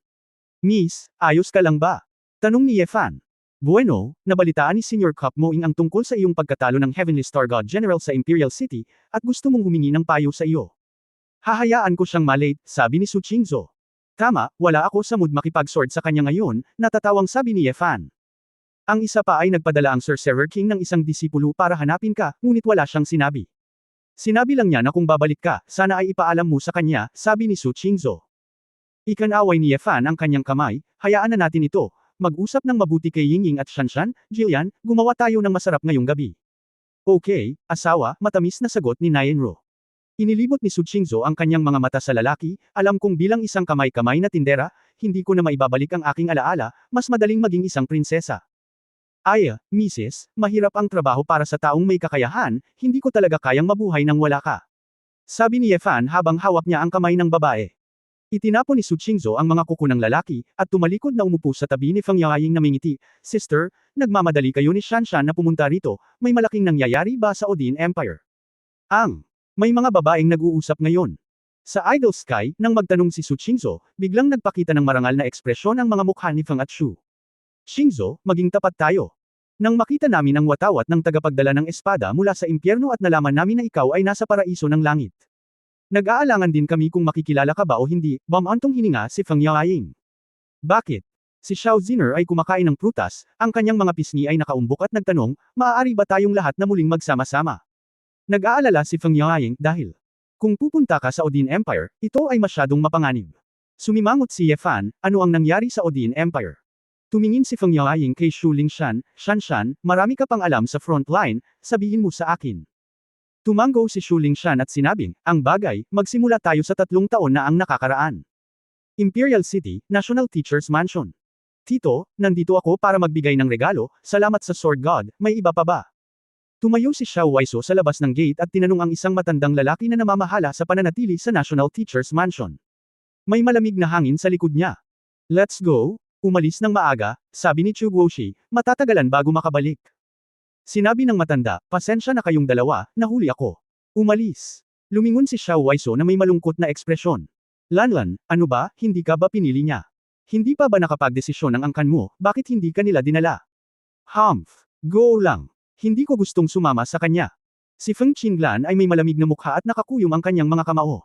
Miss, ayos ka lang ba? Tanong ni Ye Fan. Bueno, nabalitaan ni Senior Cup Moing ang tungkol sa iyong pagkatalo ng Heavenly Star God General sa Imperial City, at gusto mong humingi ng payo sa iyo. Hahayaan ko siyang malate, sabi ni Su Qingzu. Tama, wala ako sa mood makipag-sword sa kanya ngayon, natatawang sabi ni Ye Fan. Ang isa pa ay nagpadala ang Sorcerer King ng isang disipulo para hanapin ka, ngunit wala siyang sinabi. Sinabi lang niya na kung babalik ka, sana ay ipaalam mo sa kanya, sabi ni Su Qingzu. Ikanaway ni Ye Fan ang kanyang kamay, hayaan na natin ito. Mag-usap ng mabuti kay Yingying at Shanshan, Jillian, gumawa tayo ng masarap ngayong gabi. Okay, asawa, matamis na sagot ni Nayenro. Inilibot ni Su Qingzu ang kanyang mga mata sa lalaki, alam kong bilang isang kamay-kamay na tindera, hindi ko na maibabalik ang aking alaala, mas madaling maging isang prinsesa. Ay, Mrs., mahirap ang trabaho para sa taong may kakayahan, hindi ko talaga kayang mabuhay nang wala ka. Sabi ni Ye Fan habang hawak niya ang kamay ng babae. Itinapon ni Su Qingzu ang mga kuko ng lalaki, at tumalikod na umupo sa tabi ni Feng Yaoying na mingiti, Sister, nagmamadali kayo ni Shanshan na pumunta rito, may malaking nangyayari ba sa Odin Empire? May mga babaeng nag-uusap ngayon. Sa Idol Sky, nang magtanong si Su Qingzu, biglang nagpakita ng marangal na ekspresyon ang mga mukha ni Feng at Shu. Shinzo, maging tapat tayo. Nang makita namin ang watawat ng tagapagdala ng espada mula sa impyerno at nalaman namin na ikaw ay nasa paraiso ng langit. Nag-aalangan din kami kung makikilala ka ba o hindi, bumantong hininga si Feng Yaoying. Bakit? Si Xiao Ziner ay kumakain ng prutas, ang kanyang mga pisngi ay nakaumbok at nagtanong, maaari ba tayong lahat na muling magsama-sama? Nag-aalala si Feng Yaoying dahil, kung pupunta ka sa Odin Empire, ito ay masyadong mapanganib. Sumimangot si Ye Fan, ano ang nangyari sa Odin Empire? Tumingin si Feng Yaoying kay Shu Lingshan, Shan, marami ka pang alam sa front line, sabihin mo sa akin. Tumango si Shu Lingshan at sinabing, ang bagay, magsimula tayo sa 3 taon na ang nakakaraan. Imperial City, National Teachers Mansion. Tito, nandito ako para magbigay ng regalo, salamat sa Sword God, may iba pa ba? Tumayo si Xiao Waiso sa labas ng gate at tinanong ang isang matandang lalaki na namamahala sa pananatili sa National Teachers Mansion. May malamig na hangin sa likod niya. Let's go. Umalis ng maaga, sabi ni Chu Guoshi, matatagalan bago makabalik. Sinabi ng matanda, pasensya na kayong dalawa, nahuli ako. Umalis. Lumingon si Xiao Waiso na may malungkot na ekspresyon. Lanlan, ano ba, hindi ka ba pinili niya? Hindi pa ba nakapagdesisyon ang angkan mo, bakit hindi ka nila dinala? Humph. Go lang. Hindi ko gustong sumama sa kanya. Si Feng Qinglan ay may malamig na mukha at nakakuyom ang kanyang mga kamao.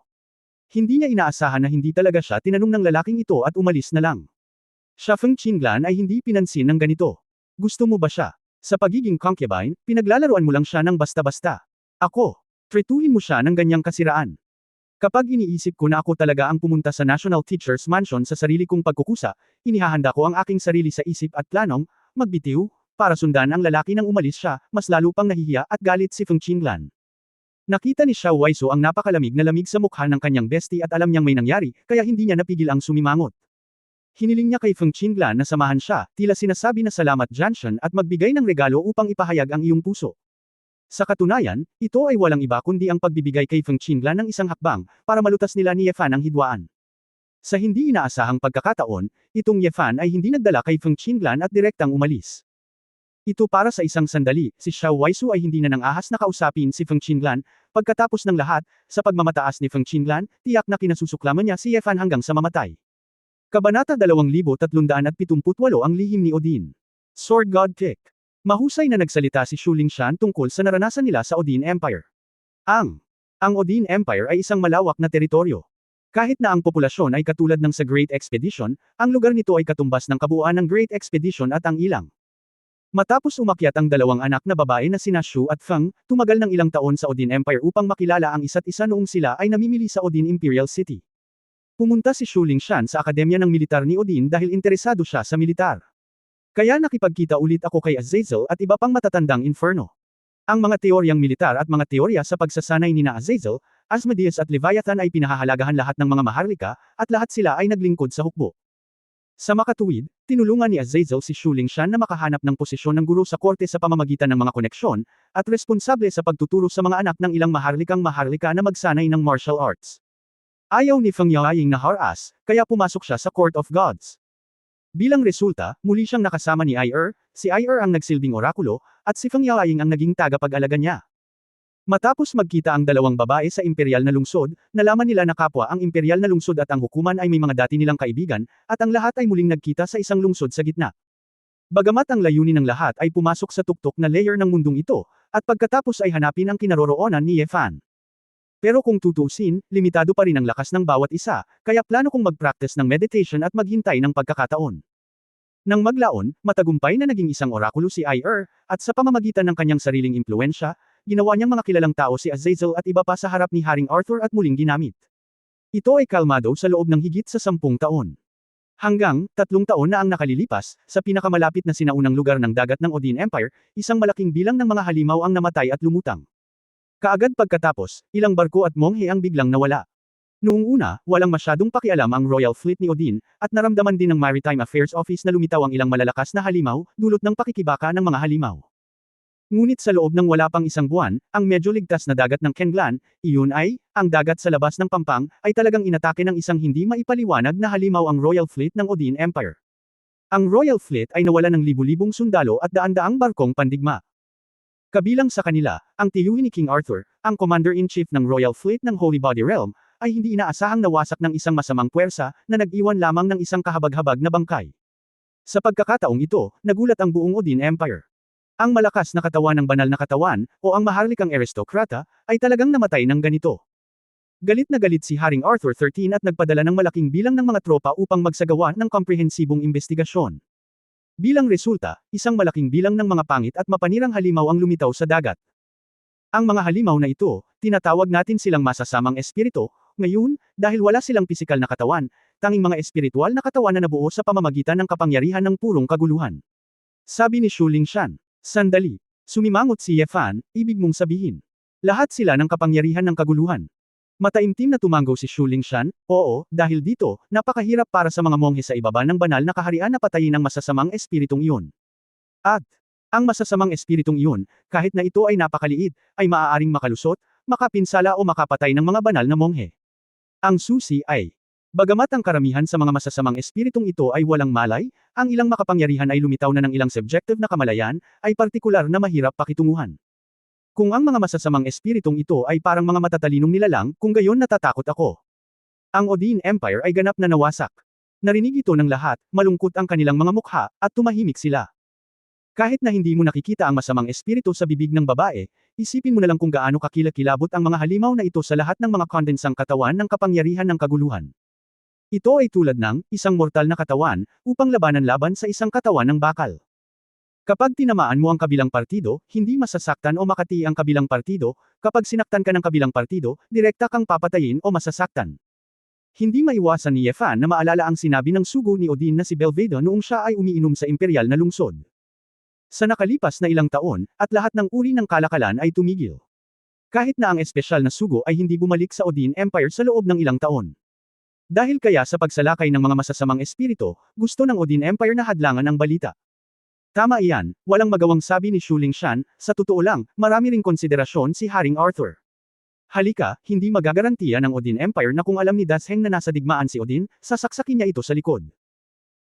Hindi niya inaasahan na hindi talaga siya tinanong ng lalaking ito at umalis na lang. Siya Feng Qinglan ay hindi pinansin ng ganito. Gusto mo ba siya? Sa pagiging concubine, pinaglalaruan mo lang siya ng basta-basta. Ako, tretuhin mo siya ng ganyang kasiraan. Kapag iniisip ko na ako talaga ang pumunta sa National Teachers Mansion sa sarili kong pagkukusa, inihahanda ko ang aking sarili sa isip at planong, magbitiw, para sundan ang lalaki nang umalis siya, mas lalo pang nahihiya at galit si Feng Qinglan. Nakita ni Xiao Waiso ang napakalamig na lamig sa mukha ng kanyang bestie at alam niyang may nangyari, kaya hindi niya napigil ang sumimangot. Hiniling niya kay Feng Qinglan na samahan siya, tila sinasabi na salamat Janshan at magbigay ng regalo upang ipahayag ang iyong puso. Sa katunayan, ito ay walang iba kundi ang pagbibigay kay Feng Qinglan ng isang hakbang, para malutas nila ni Ye Fan ang hidwaan. Sa hindi inaasahang pagkakataon, itong Ye Fan ay hindi nagdala kay Feng Qinglan at direktang umalis. Ito para sa isang sandali, si Xiao Waiso ay hindi na nang ahas na kausapin si Feng Qinglan, pagkatapos ng lahat, sa pagmamataas ni Feng Qinglan, tiyak na kinasusuklaman niya si Ye Fan hanggang sa mamatay. Kabanata 2378 ang lihim ni Odin. Sword God Kick. Mahusay na nagsalita si Shu Lingshan tungkol sa naranasan nila sa Odin Empire. Ang Odin Empire ay isang malawak na teritoryo. Kahit na ang populasyon ay katulad ng sa Great Expedition, ang lugar nito ay katumbas ng kabuuan ng Great Expedition at ang ilang. Matapos umakyat ang dalawang anak na babae na sina Shu at Feng, tumagal ng ilang taon sa Odin Empire upang makilala ang isa't isa noong sila ay namimili sa Odin Imperial City. Pumunta si Shu Lingshan sa Akademya ng Militar ni Odin dahil interesado siya sa militar. Kaya nakipagkita ulit ako kay Azazel at iba pang matatandang inferno. Ang mga teoryang militar at mga teorya sa pagsasanay ni na Azazel, Asmodeus at Leviathan ay pinahahalagahan lahat ng mga maharlika, at lahat sila ay naglingkod sa hukbo. Sa makatuwid, tinulungan ni Azazel si Shu Lingshan na makahanap ng posisyon ng guro sa korte sa pamamagitan ng mga koneksyon, at responsable sa pagtuturo sa mga anak ng ilang maharlikang maharlika na magsanay ng martial arts. Ayaw ni Feng Yaoying na harass, kaya pumasok siya sa Court of Gods. Bilang resulta, muli siyang nakasama ni si Ir ang nagsilbing orakulo, at si Feng Yaoying ang naging tagapag-alaga niya. Matapos magkita ang dalawang babae sa imperial na lungsod, nalaman nila na kapwa ang imperial na lungsod at ang hukuman ay may mga dati nilang kaibigan, at ang lahat ay muling nagkita sa isang lungsod sa gitna. Bagamat ang layunin ng lahat ay pumasok sa tuktok na layer ng mundong ito, at pagkatapos ay hanapin ang kinaroroonan ni Ye Fan. Pero kung tutuusin, limitado pa rin ang lakas ng bawat isa, kaya plano kong mag-practice ng meditation at maghintay ng pagkakataon. Nang maglaon, matagumpay na naging isang orakulo si Ir, at sa pamamagitan ng kanyang sariling impluensya, ginawa niyang mga kilalang tao si Azazel at iba pa sa harap ni Haring Arthur at muling ginamit. Ito ay kalmado sa loob ng higit sa 10 taon. Hanggang 3 taon na ang nakalilipas, sa pinakamalapit na sinaunang lugar ng dagat ng Odin Empire, isang malaking bilang ng mga halimaw ang namatay at lumutang. Kaagad pagkatapos, ilang barko at monghe ang biglang nawala. Noong una, walang masyadong pakialam ang Royal Fleet ni Odin, at naramdaman din ng Maritime Affairs Office na lumitaw ang ilang malalakas na halimaw, dulot ng pakikibaka ng mga halimaw. Ngunit sa loob ng wala pang isang buwan, ang medyo ligtas na dagat ng Kenglan, iyon ay, ang dagat sa labas ng Pampang, ay talagang inatake ng isang hindi maipaliwanag na halimaw ang Royal Fleet ng Odin Empire. Ang Royal Fleet ay nawala ng libu-libong sundalo at daan-daang barkong pandigma. Kabilang sa kanila, ang tiyuhin ni King Arthur, ang Commander-in-Chief ng Royal Fleet ng Holy Body Realm, ay hindi inaasahang nawasak ng isang masamang puwersa, na nag-iwan lamang ng isang kahabag-habag na bangkay. Sa pagkakataong ito, nagulat ang buong Odin Empire. Ang malakas na katawan ng banal na katawan, o ang maharlikang aristokrata, ay talagang namatay ng ganito. Galit na galit si Haring Arthur XIII at nagpadala ng malaking bilang ng mga tropa upang magsagawa ng komprehensibong investigasyon. Bilang resulta, isang malaking bilang ng mga pangit at mapanirang halimaw ang lumitaw sa dagat. Ang mga halimaw na ito, tinatawag natin silang masasamang espiritu, ngayon, dahil wala silang pisikal na katawan, tanging mga espiritual na katawan na nabuo sa pamamagitan ng kapangyarihan ng purong kaguluhan. Sabi ni Shu Lingshan. Sandali. Sumimangot si Ye Fan, ibig mong sabihin. Lahat sila ng kapangyarihan ng kaguluhan. Mataimtim na tumanggo si Shu Lingshan, oo, dahil dito, napakahirap para sa mga monghe sa ibaba ng banal na kaharian na patayin ang masasamang espiritong iyon. At, ang masasamang espiritong iyon, kahit na ito ay napakaliit, ay maaaring makalusot, makapinsala o makapatay ng mga banal na monghe. Ang susi ay, bagamat ang karamihan sa mga masasamang espiritong ito ay walang malay, ang ilang makapangyarihan ay lumitaw na ng ilang subjective na kamalayan, ay partikular na mahirap pakitunguhan. Kung ang mga masasamang espiritong ito ay parang mga matatalinong nilalang, kung gayon natatakot ako. Ang Odin Empire ay ganap na nawasak. Narinig ito ng lahat, malungkot ang kanilang mga mukha, at tumahimik sila. Kahit na hindi mo nakikita ang masamang espiritu sa bibig ng babae, isipin mo na lang kung gaano kakilakilabot ang mga halimaw na ito sa lahat ng mga kondensang katawan ng kapangyarihan ng kaguluhan. Ito ay tulad ng isang mortal na katawan upang labanan sa isang katawan ng bakal. Kapag tinamaan mo ang kabilang partido, hindi masasaktan o makati ang kabilang partido, kapag sinaktan ka ng kabilang partido, direkta kang papatayin o masasaktan. Hindi maiwasan ni Ye Fan na maalala ang sinabi ng sugo ni Odin na si Belvedo noong siya ay umiinom sa imperial na lungsod. Sa nakalipas na ilang taon, at lahat ng uri ng kalakalan ay tumigil. Kahit na ang espesyal na sugo ay hindi bumalik sa Odin Empire sa loob ng ilang taon. Dahil kaya sa pagsalakay ng mga masasamang espiritu, gusto ng Odin Empire na hadlangan ang balita. Tama iyan, walang magawang sabi ni Shu Lingshan, sa totoo lang, marami ring konsiderasyon si Haring Arthur. Halika, hindi magagarantiya ng Odin Empire na kung alam ni Dasheng na nasa digmaan si Odin, sasaksakin niya ito sa likod.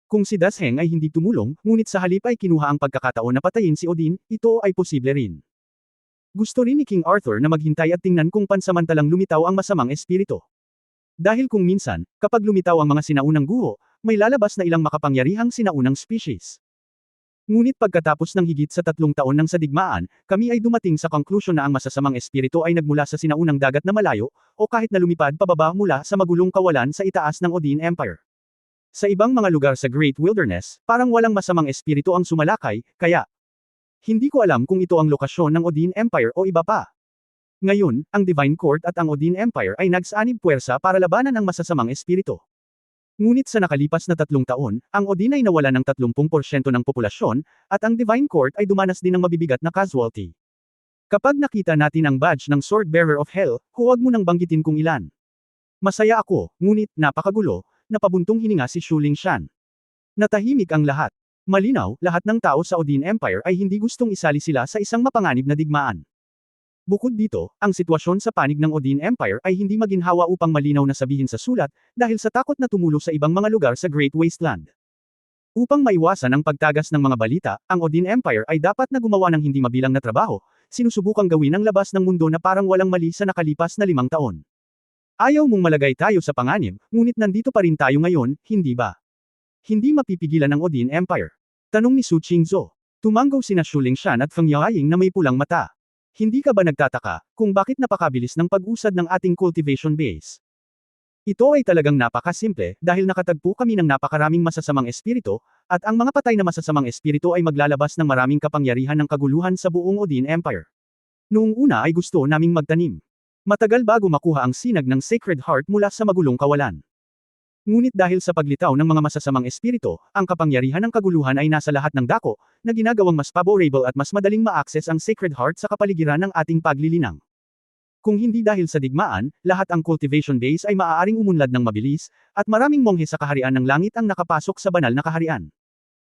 Kung si Dasheng ay hindi tumulong, ngunit sa halip ay kinuha ang pagkakataon na patayin si Odin, ito ay posible rin. Gusto rin ni King Arthur na maghintay at tingnan kung pansamantalang lumitaw ang masamang espiritu. Dahil kung minsan, kapag lumitaw ang mga sinaunang guho, may lalabas na ilang makapangyarihang sinaunang species. Ngunit pagkatapos ng higit sa 3 taon ng sadigmaan, kami ay dumating sa konklusyon na ang masasamang espiritu ay nagmula sa sinaunang dagat na malayo, o kahit na lumipad pababa mula sa magulong kawalan sa itaas ng Odin Empire. Sa ibang mga lugar sa Great Wilderness, parang walang masamang espiritu ang sumalakay, kaya hindi ko alam kung ito ang lokasyon ng Odin Empire o iba pa. Ngayon, ang Divine Court at ang Odin Empire ay nagsaanib puwersa para labanan ang masasamang espiritu. Ngunit sa nakalipas na 3 taon, ang Odin ay nawala ng 30% ng populasyon, at ang Divine Court ay dumanas din ng mabibigat na casualty. Kapag nakita natin ang badge ng Sword Bearer of Hell, huwag mo nang banggitin kung ilan. Masaya ako, ngunit, napakagulo, napabuntong hininga si Shu Lingshan. Natahimik ang lahat. Malinaw, lahat ng tao sa Odin Empire ay hindi gustong isali sila sa isang mapanganib na digmaan. Bukod dito, ang sitwasyon sa panig ng Odin Empire ay hindi maginhawa upang malinaw na sabihin sa sulat, dahil sa takot na tumulo sa ibang mga lugar sa Great Wasteland. Upang maiwasan ang pagtagas ng mga balita, ang Odin Empire ay dapat na gumawa ng hindi mabilang na trabaho, sinusubukang gawin ang labas ng mundo na parang walang mali sa nakalipas na 5 taon. Ayaw mong malagay tayo sa panganib, ngunit nandito pa rin tayo ngayon, hindi ba? Hindi mapipigilan ng Odin Empire. Tanong ni Su Qingzhou. Tumanggaw sina Shu Lingshan at Feng Yaoying na may pulang mata. Hindi ka ba nagtataka, kung bakit napakabilis ng pag-usad ng ating cultivation base? Ito ay talagang napakasimple, dahil nakatagpo kami ng napakaraming masasamang espiritu, at ang mga patay na masasamang espiritu ay maglalabas ng maraming kapangyarihan ng kaguluhan sa buong Odin Empire. Noong una ay gusto naming magtanim. Matagal bago makuha ang sinag ng Sacred Heart mula sa magulong kawalan. Ngunit dahil sa paglitaw ng mga masasamang espiritu, ang kapangyarihan ng kaguluhan ay nasa lahat ng dako, na ginagawang mas favorable at mas madaling ma-access ang Sacred Heart sa kapaligiran ng ating paglilinang. Kung hindi dahil sa digmaan, lahat ang cultivation base ay maaaring umunlad ng mabilis, at maraming monghe sa kaharian ng langit ang nakapasok sa banal na kaharian.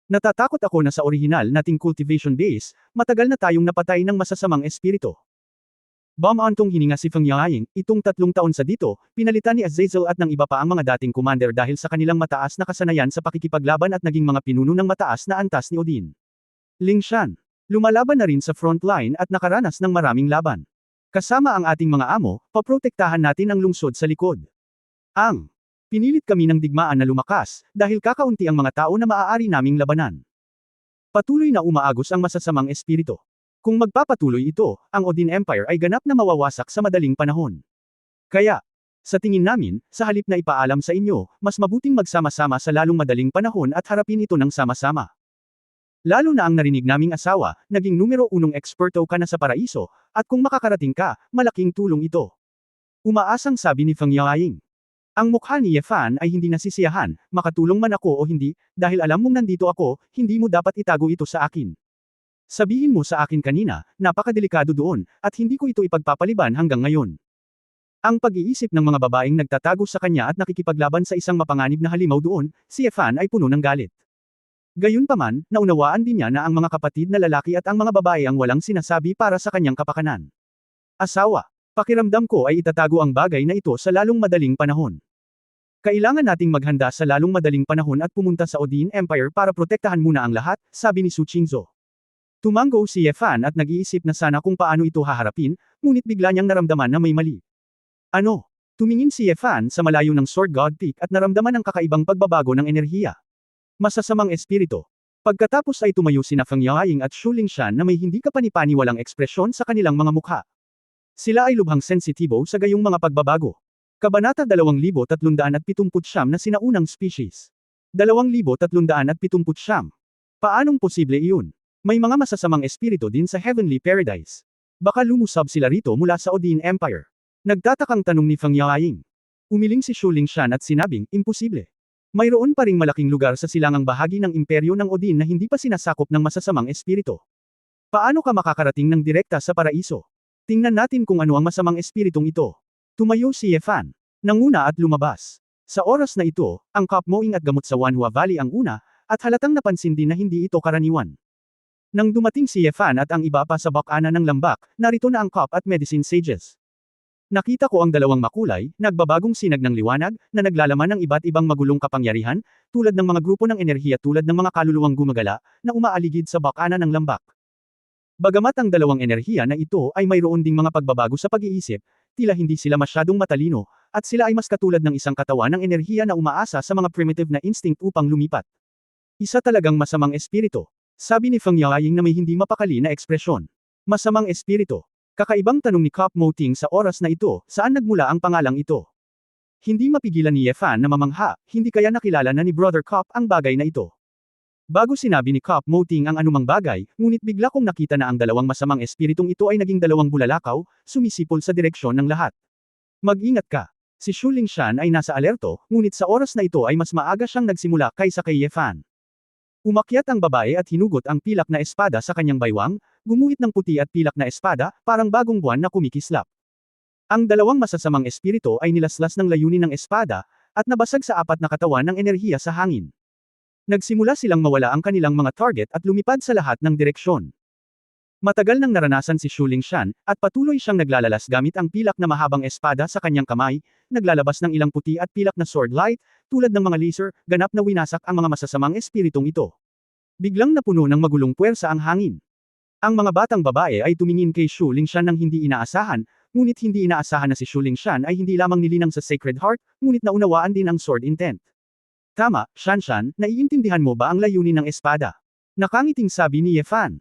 Natatakot ako na sa orihinal nating cultivation base, matagal na tayong napatay ng masasamang espiritu. Bumantong hininga si Feng Yaoying, itong 3 taon sa dito, pinalitan ni Azazel at ng iba pa ang mga dating commander dahil sa kanilang mataas na kasanayan sa pakikipaglaban at naging mga pinuno ng mataas na antas ni Odin. Lingshan. Lumalaban na rin sa front line at nakaranas ng maraming laban. Kasama ang ating mga amo, paprotektahan natin ang lungsod sa likod. Ang Pinilit kami ng digmaan na lumakas, dahil kakaunti ang mga tao na maaari naming labanan. Patuloy na umaagos ang masasamang espiritu. Kung magpapatuloy ito, ang Odin Empire ay ganap na mawawasak sa madaling panahon. Kaya, sa tingin namin, sa halip na ipaalam sa inyo, mas mabuting magsama-sama sa lalong madaling panahon at harapin ito ng sama-sama. Lalo na ang narinig naming asawa, naging numero 1 eksperto ka na sa paraiso, at kung makakarating ka, malaking tulong ito. Umaasang sabi ni Feng Yaoying. Ang mukha ni Ye Fan ay hindi nasisiyahan, makatulong man ako o hindi, dahil alam mong nandito ako, hindi mo dapat itago ito sa akin. Sabihin mo sa akin kanina, napakadelikado doon, at hindi ko ito ipagpapaliban hanggang ngayon. Ang pag-iisip ng mga babaeng nagtatago sa kanya at nakikipaglaban sa isang mapanganib na halimaw doon, si Ye Fan ay puno ng galit. Gayunpaman, naunawaan din niya na ang mga kapatid na lalaki at ang mga babae ang walang sinasabi para sa kanyang kapakanan. Asawa, pakiramdam ko ay itatago ang bagay na ito sa lalong madaling panahon. Kailangan nating maghanda sa lalong madaling panahon at pumunta sa Odin Empire para protektahan muna ang lahat, sabi ni Su Qingzhou. Tumango si Ye Fan at nag-iisip na sana kung paano ito haharapin, ngunit bigla niyang naramdaman na may mali. Ano? Tumingin si Ye Fan sa malayo ng Sword God Peak at naramdaman ang kakaibang pagbabago ng enerhiya. Masasamang espiritu. Pagkatapos ay tumayo sina Feng Yaoying at Shu Lingshan na may hindi kapani-paniwalang ekspresyon sa kanilang mga mukha. Sila ay lubhang sensitibo sa gayong mga pagbabago. Kabanata 2379 na sinaunang species. 2379. Paanong posible iyon? May mga masasamang espiritu din sa Heavenly Paradise. Baka lumusab sila rito mula sa Odin Empire. Nagtatakang tanong ni Feng Yaoying. Umiling si Shu Lingshan at sinabing, imposible. Mayroon pa ring malaking lugar sa silangang bahagi ng imperyo ng Odin na hindi pa sinasakop ng masasamang espiritu. Paano ka makakarating ng direkta sa paraiso? Tingnan natin kung ano ang masamang espiritong ito. Tumayo si Ye Fan. Nanguna at lumabas. Sa oras na ito, ang Cup Mowing at gamot sa Wanhua Valley ang una, at halatang napansin din na hindi ito karaniwan. Nang dumating si Ye Fan at ang iba pa sa bakana ng lambak, narito na ang Cup at Medicine Sages. Nakita ko ang dalawang makulay, nagbabagong sinag ng liwanag, na naglalaman ng iba't ibang magulong kapangyarihan, tulad ng mga grupo ng enerhiya tulad ng mga kaluluwang gumagala, na umaaligid sa bakana ng lambak. Bagamat ang dalawang enerhiya na ito ay mayroon ding mga pagbabago sa pag-iisip, tila hindi sila masyadong matalino, at sila ay mas katulad ng isang katawan ng enerhiya na umaasa sa mga primitive na instinct upang lumipat. Isa talagang masamang espiritu. Sabi ni Feng Yaoying na may hindi mapakali na ekspresyon. Masamang espiritu. Kakaibang tanong ni Cup Moting sa oras na ito, saan nagmula ang pangalang ito? Hindi mapigilan ni Ye Fan na mamangha, hindi kaya nakilala na ni Brother Cup ang bagay na ito. Bago sinabi ni Cup Moting ang anumang bagay, ngunit bigla kong nakita na ang dalawang masamang espiritong ito ay naging dalawang bulalakaw, sumisipol sa direksyon ng lahat. Mag-ingat ka. Si Shu Lingshan ay nasa alerto, ngunit sa oras na ito ay mas maaga siyang nagsimula kaysa kay Ye Fan. Umakyat ang babae at hinugot ang pilak na espada sa kanyang baywang, gumuhit ng puti at pilak na espada, parang bagong buwan na kumikislap. Ang dalawang masasamang espiritu ay nilaslas ng layunin ng espada, at nabasag sa apat na katawan ng enerhiya sa hangin. Nagsimula silang mawala ang kanilang mga target at lumipad sa lahat ng direksyon. Matagal nang naranasan si Shu Lingshan, at patuloy siyang naglalalas gamit ang pilak na mahabang espada sa kanyang kamay, naglalabas ng ilang puti at pilak na sword light, tulad ng mga laser, ganap na winasak ang mga masasamang espiritong ito. Biglang napuno ng magulong puwersa ang hangin. Ang mga batang babae ay tumingin kay Shu Lingshan nang hindi inaasahan, ngunit hindi inaasahan na si Shu Lingshan ay hindi lamang nilinang sa Sacred Heart, ngunit naunawaan din ang sword intent. Tama, Shanshan, naiintindihan mo ba ang layunin ng espada? Nakangiting sabi ni Ye Fan.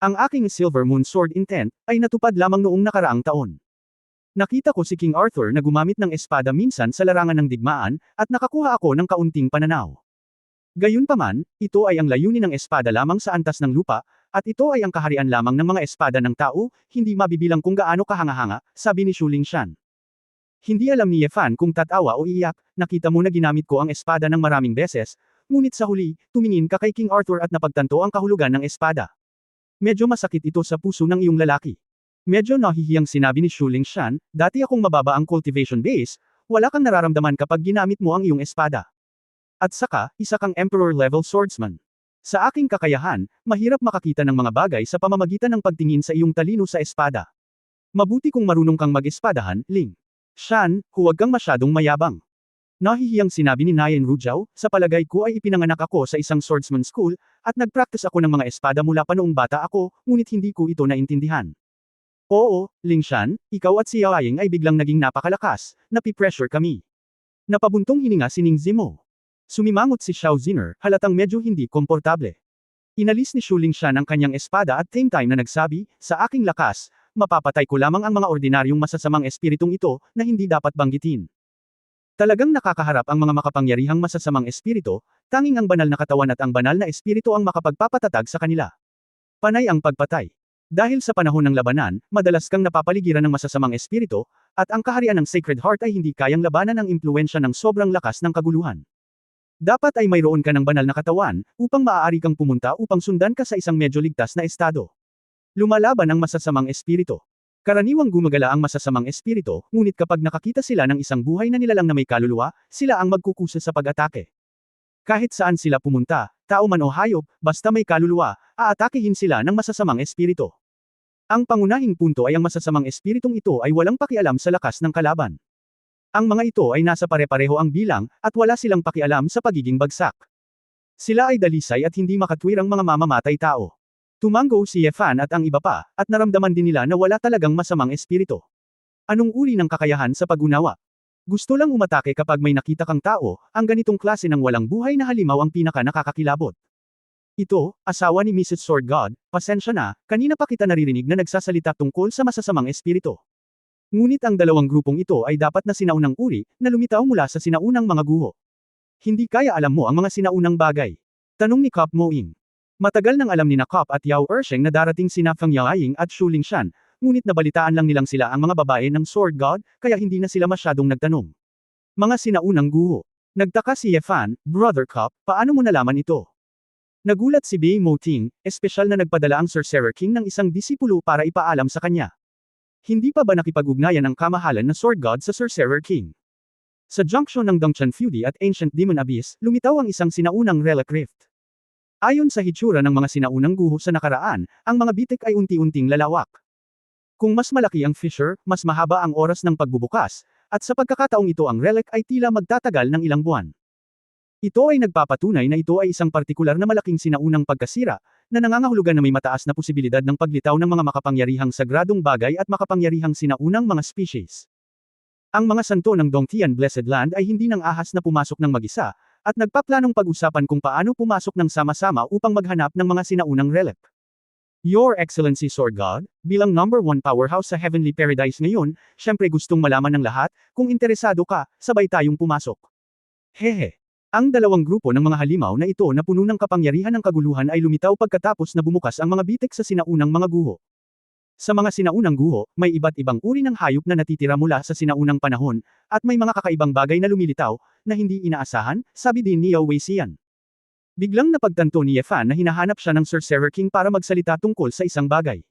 Ang aking Silver Moon Sword intent ay natupad lamang noong nakaraang taon. Nakita ko si King Arthur na gumamit ng espada minsan sa larangan ng digmaan, at nakakuha ako ng kaunting pananaw. Gayunpaman, ito ay ang layunin ng espada lamang sa antas ng lupa, at ito ay ang kaharian lamang ng mga espada ng tao, hindi mabibilang kung gaano kahanga-hanga, sabi ni Shu Lingshan. Hindi alam ni Ye Fan kung tatawa o iiyak, nakita mo na ginamit ko ang espada ng maraming beses, ngunit sa huli, tumingin ka kay King Arthur at napagtanto ang kahulugan ng espada. Medyo masakit ito sa puso ng iyong lalaki. Medyo nahihiyang sinabi ni Shu Lingshan, dati akong mababa ang cultivation base, wala kang nararamdaman kapag ginamit mo ang iyong espada. At saka, isa kang Emperor-level swordsman. Sa aking kakayahan, mahirap makakita ng mga bagay sa pamamagitan ng pagtingin sa iyong talino sa espada. Mabuti kung marunong kang mag-espadahan, Ling. Shan, huwag kang masyadong mayabang. Nahihiyang sinabi ni Nayan Rujao, sa palagay ko ay ipinanganak ako sa isang swordsman school, at nagpractice ako ng mga espada mula pa noong bata ako, ngunit hindi ko ito naintindihan. Oo, Ling Shan, ikaw at si Yaoying ay biglang naging napakalakas, napipressure kami. Napabuntong hininga si Ning Zimo. Sumimangot si Xiao Ziner, halatang medyo hindi komportable. Inalis ni Shu Lingshan ang kanyang espada at same time na nagsabi, sa aking lakas, mapapatay ko lamang ang mga ordinaryong masasamang espiritong ito, na hindi dapat banggitin. Talagang nakakaharap ang mga makapangyarihang masasamang espiritu, tanging ang banal na katawan at ang banal na espiritu ang makapagpapatatag sa kanila. Panay ang pagpatay. Dahil sa panahon ng labanan, madalas kang napapaligiran ng masasamang espiritu, at ang kaharian ng Sacred Heart ay hindi kayang labanan ang impluensya ng sobrang lakas ng kaguluhan. Dapat ay mayroon ka ng banal na katawan, upang maaari kang pumunta upang sundan ka sa isang medyo ligtas na estado. Lumalaban ang masasamang espiritu. Karaniwang gumagala ang masasamang espiritu, ngunit kapag nakakita sila ng isang buhay na nilalang na may kaluluwa, sila ang magkukusa sa pag-atake. Kahit saan sila pumunta, tao man o hayop, basta may kaluluwa, aatakehin sila ng masasamang espiritu. Ang pangunahing punto ay ang masasamang espiritong ito ay walang pakialam sa lakas ng kalaban. Ang mga ito ay nasa pare-pareho ang bilang, at wala silang pakialam sa pagiging bagsak. Sila ay dalisay at hindi makatwirang mga mamamatay tao. Tumango si Yefan at ang iba pa, at naramdaman din nila na wala talagang masamang espiritu. Anong uri ng kakayahan sa pag-unawa? Gusto lang umatake kapag may nakita kang tao, ang ganitong klase ng walang buhay na halimaw ang pinaka nakakakilabot. Ito, asawa ni Mrs. Sword God, pasensya na, kanina pa kita naririnig na nagsasalita tungkol sa masasamang espiritu. Ngunit ang dalawang grupong ito ay dapat na sinaunang uri, na lumitaw mula sa sinaunang mga guho. Hindi kaya alam mo ang mga sinaunang bagay. Tanong ni Kop Moing. Matagal nang alam ni na Kop at Yao Ersheng na darating sina Feng Yaoying at Shu Lingshan, ngunit nabalitaan lang nilang sila ang mga babae ng Sword God, kaya hindi na sila masyadong nagtanong. Mga sinaunang guho. Nagtaka si Yefan, Brother Kop, paano mo nalaman ito? Nagulat si Bei Moting, espesyal na nagpadala ang Sorcerer King ng isang disipulo para ipaalam sa kanya. Hindi pa ba nakipag-ugnayan ang kamahalan na Sword God sa Sorcerer King? Sa junction ng Dongchan Feudi at Ancient Demon Abyss, lumitaw ang isang sinaunang Relic Rift. Ayon sa hitsura ng mga sinaunang guho sa nakaraan, ang mga bitik ay unti-unting lalawak. Kung mas malaki ang fissure, mas mahaba ang oras ng pagbubukas, at sa pagkakataong ito ang relic ay tila magtatagal ng ilang buwan. Ito ay nagpapatunay na ito ay isang partikular na malaking sinaunang pagkasira, na nangangahulugan na may mataas na posibilidad ng paglitaw ng mga makapangyarihang sagradong bagay at makapangyarihang sinaunang mga species. Ang mga santo ng Dongtian Blessed Land ay hindi nang ahas na pumasok ng mag-isa, at nagpaplanong pag-usapan kung paano pumasok ng sama-sama upang maghanap ng mga sinaunang relic. Your Excellency Sword God, bilang number 1 powerhouse sa Heavenly Paradise ngayon, syempre gustong malaman ng lahat, kung interesado ka, sabay tayong pumasok. Hehe. Ang dalawang grupo ng mga halimaw na ito na puno ng kapangyarihan ng kaguluhan ay lumitaw pagkatapos na bumukas ang mga bitik sa sinaunang mga guho. Sa mga sinaunang guho, may iba't ibang uri ng hayop na natitira mula sa sinaunang panahon, at may mga kakaibang bagay na lumilitaw, na hindi inaasahan, sabi din ni Yao Weixian. Biglang napagtanto ni Yefan na hinahanap siya ng Sorcerer King para magsalita tungkol sa isang bagay.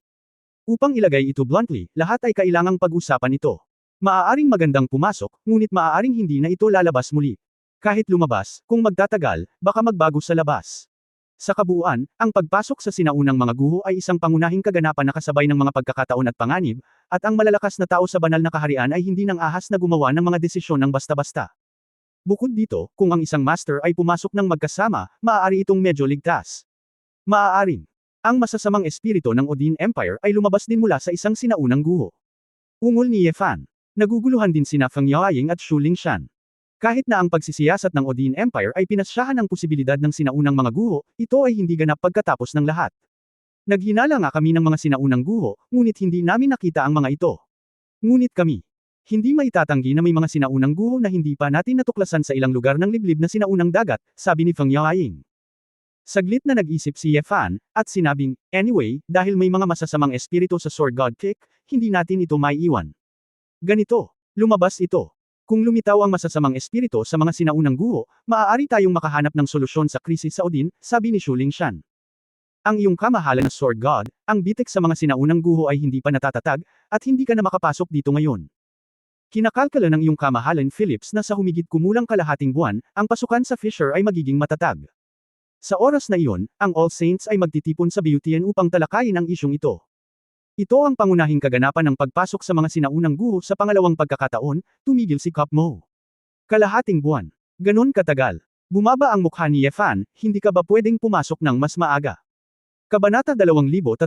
Upang ilagay ito bluntly, lahat ay kailangang pag-usapan ito. Maaaring magandang pumasok, ngunit maaaring hindi na ito lalabas muli. Kahit lumabas, kung magtatagal, baka magbago sa labas. Sa kabuuan, ang pagpasok sa sinaunang mga guho ay isang pangunahing kaganapan na kasabay ng mga pagkakataon at panganib, at ang malalakas na tao sa banal na kaharian ay hindi nang ahas na gumawa ng mga desisyon ng basta-basta. Bukod dito, kung ang isang master ay pumasok ng magkasama, maaari itong medyo ligtas. Maaaring, ang masasamang espiritu ng Odin Empire ay lumabas din mula sa isang sinaunang guho. Ungol ni Yefan. Naguguluhan din sina Feng Yaoying at Shu Lingshan. Kahit na ang pagsisiyasat ng Odin Empire ay pinasyahan ang posibilidad ng sinaunang mga guho, ito ay hindi ganap pagkatapos ng lahat. Naghinala nga kami ng mga sinaunang guho, ngunit hindi namin nakita ang mga ito. Ngunit kami. Hindi maitatanggi na may mga sinaunang guho na hindi pa natin natuklasan sa ilang lugar ng liblib na sinaunang dagat, sabi ni Feng Yaoying. Saglit na nag-isip si Yefan, at sinabing, anyway, dahil may mga masasamang espiritu sa Sword God Kick, hindi natin ito maiiwan. Ganito, lumabas ito. Kung lumitaw ang masasamang espiritu sa mga sinaunang guho, maaari tayong makahanap ng solusyon sa krisis sa Odin, sabi ni Shu Lingshan. Ang iyong kamahalan na Sword God, ang bitik sa mga sinaunang guho ay hindi pa natatatag, at hindi ka na makapasok dito ngayon. Kinakalkala ng iyong kamahalan Philips na sa humigit kumulang kalahating buwan, ang pasukan sa Fisher ay magiging matatag. Sa oras na iyon, ang All Saints ay magtitipon sa Beautien upang talakayin ang isyong ito. Ito ang pangunahing kaganapan ng pagpasok sa mga sinaunang guho sa pangalawang pagkakataon, tumigil si Kop Mo. Kalahating buwan. Ganon katagal. Bumaba ang mukha ni Yefan, hindi ka ba pwedeng pumasok ng mas maaga? Kabanata 2380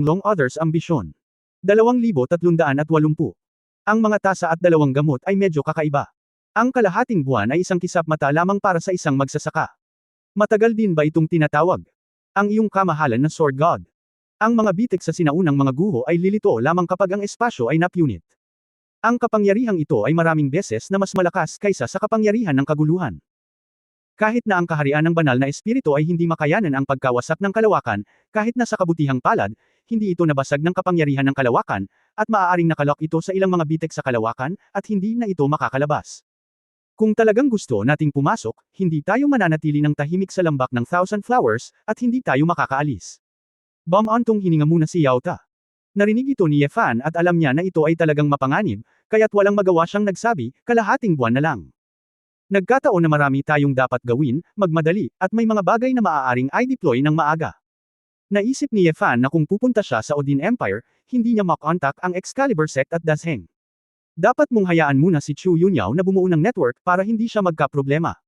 Long Others Ambisyon. 2380. Ang mga tasa at dalawang gamot ay medyo kakaiba. Ang kalahating buwan ay isang kisap mata lamang para sa isang magsasaka. Matagal din ba itong tinatawag? Ang iyong kamahalan na Sword God. Ang mga bitik sa sinaunang mga guho ay lilito lamang kapag ang espasyo ay napunit. Ang kapangyarihang ito ay maraming beses na mas malakas kaysa sa kapangyarihan ng kaguluhan. Kahit na ang kaharian ng banal na espiritu ay hindi makayanan ang pagkawasak ng kalawakan, kahit na sa kabutihang palad, hindi ito nabasag ng kapangyarihan ng kalawakan, at maaaring nakalok ito sa ilang mga bitek sa kalawakan, at hindi na ito makakalabas. Kung talagang gusto nating pumasok, hindi tayo mananatili ng tahimik sa lambak ng Thousand Flowers, at hindi tayo makakaalis. Bumantong hininga muna si Yauta. Narinig ito ni Yefan at alam niya na ito ay talagang mapanganib, kaya't walang magawa siyang nagsabi, kalahating buwan na lang. Nagkataon na marami tayong dapat gawin, magmadali, at may mga bagay na maaaring i-deploy ng maaga. Naisip ni Yefan na kung pupunta siya sa Odin Empire, hindi niya makontak ang Excalibur Sect at Dazheng. Dapat mong hayaan muna si Chu Yunyao na bumuo ng network para hindi siya magkaproblema.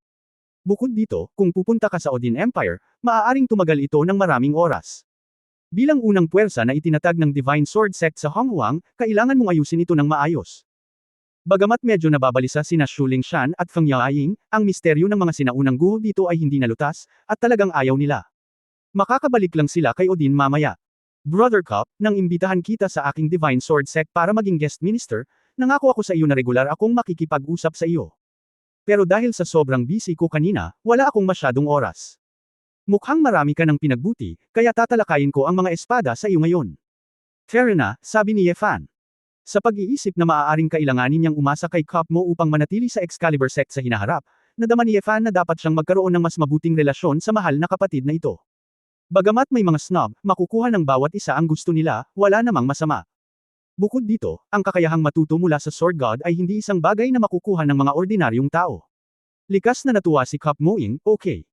Bukod dito, kung pupunta ka sa Odin Empire, maaaring tumagal ito ng maraming oras. Bilang unang puwersa na itinatag ng Divine Sword Sect sa Honghuang, kailangan mong ayusin ito ng maayos. Bagamat medyo nababalisa sina Shu Lingshan at Feng Yaoying, ang misteryo ng mga sinaunang guho dito ay hindi nalutas, at talagang ayaw nila. Makakabalik lang sila kay Odin mamaya. Brother Cup, nang imbitahan kita sa aking Divine Sword Sect para maging guest minister, nangako ako sa iyo na regular akong makikipag-usap sa iyo. Pero dahil sa sobrang busy ko kanina, wala akong masyadong oras. Mukhang marami ka ng pinagbuti, kaya tatalakayin ko ang mga espada sa iyo ngayon. Fair na, sabi ni Yefan. Sa pag-iisip na maaaring kailanganin niyang umasa kay Cup Mo upang manatili sa Excalibur Sect sa hinaharap, nadama ni Yefan na dapat siyang magkaroon ng mas mabuting relasyon sa mahal na kapatid na ito. Bagamat may mga snob, makukuha ng bawat isa ang gusto nila, wala namang masama. Bukod dito, ang kakayahang matuto mula sa Sword God ay hindi isang bagay na makukuha ng mga ordinaryong tao. Likas na natuwa si Cup Moing, okay.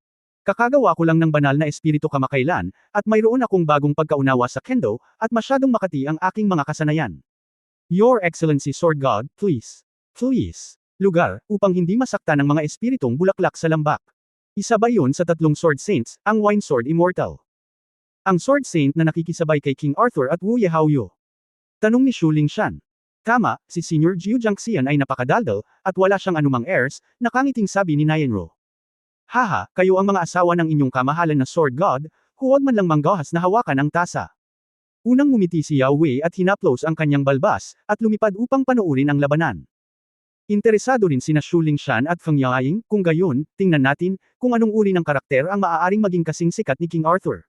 Kakagawa ko lang ng banal na espiritu kamakailan, at mayroon akong bagong pagkaunawa sa Kendo, at masyadong makati ang aking mga kasanayan. Your Excellency Sword God, please. Please. Lugar, upang hindi masaktan ng mga espiritong bulaklak sa lambak. Isa ba yun sa tatlong Sword Saints, ang Wine Sword Immortal? Ang Sword Saint na nakikisabay kay King Arthur at Wu Yehaoyu. Tanong ni Shu Lingshan. Tama, si Senior Jiu Jiangxian ay napakadaldal, at wala siyang anumang heirs, nakangiting sabi ni Nianro. Haha, kayo ang mga asawa ng inyong kamahalan na Sword God, huwag man lang manggahas na hawakan ang tasa. Unang ngumiti si Yao Wei at hinaplos ang kanyang balbas, at lumipad upang panoorin ang labanan. Interesado rin sina Shu Lingshan at Feng Yaoying, kung gayon, tingnan natin, kung anong uri ng karakter ang maaaring maging kasing sikat ni King Arthur.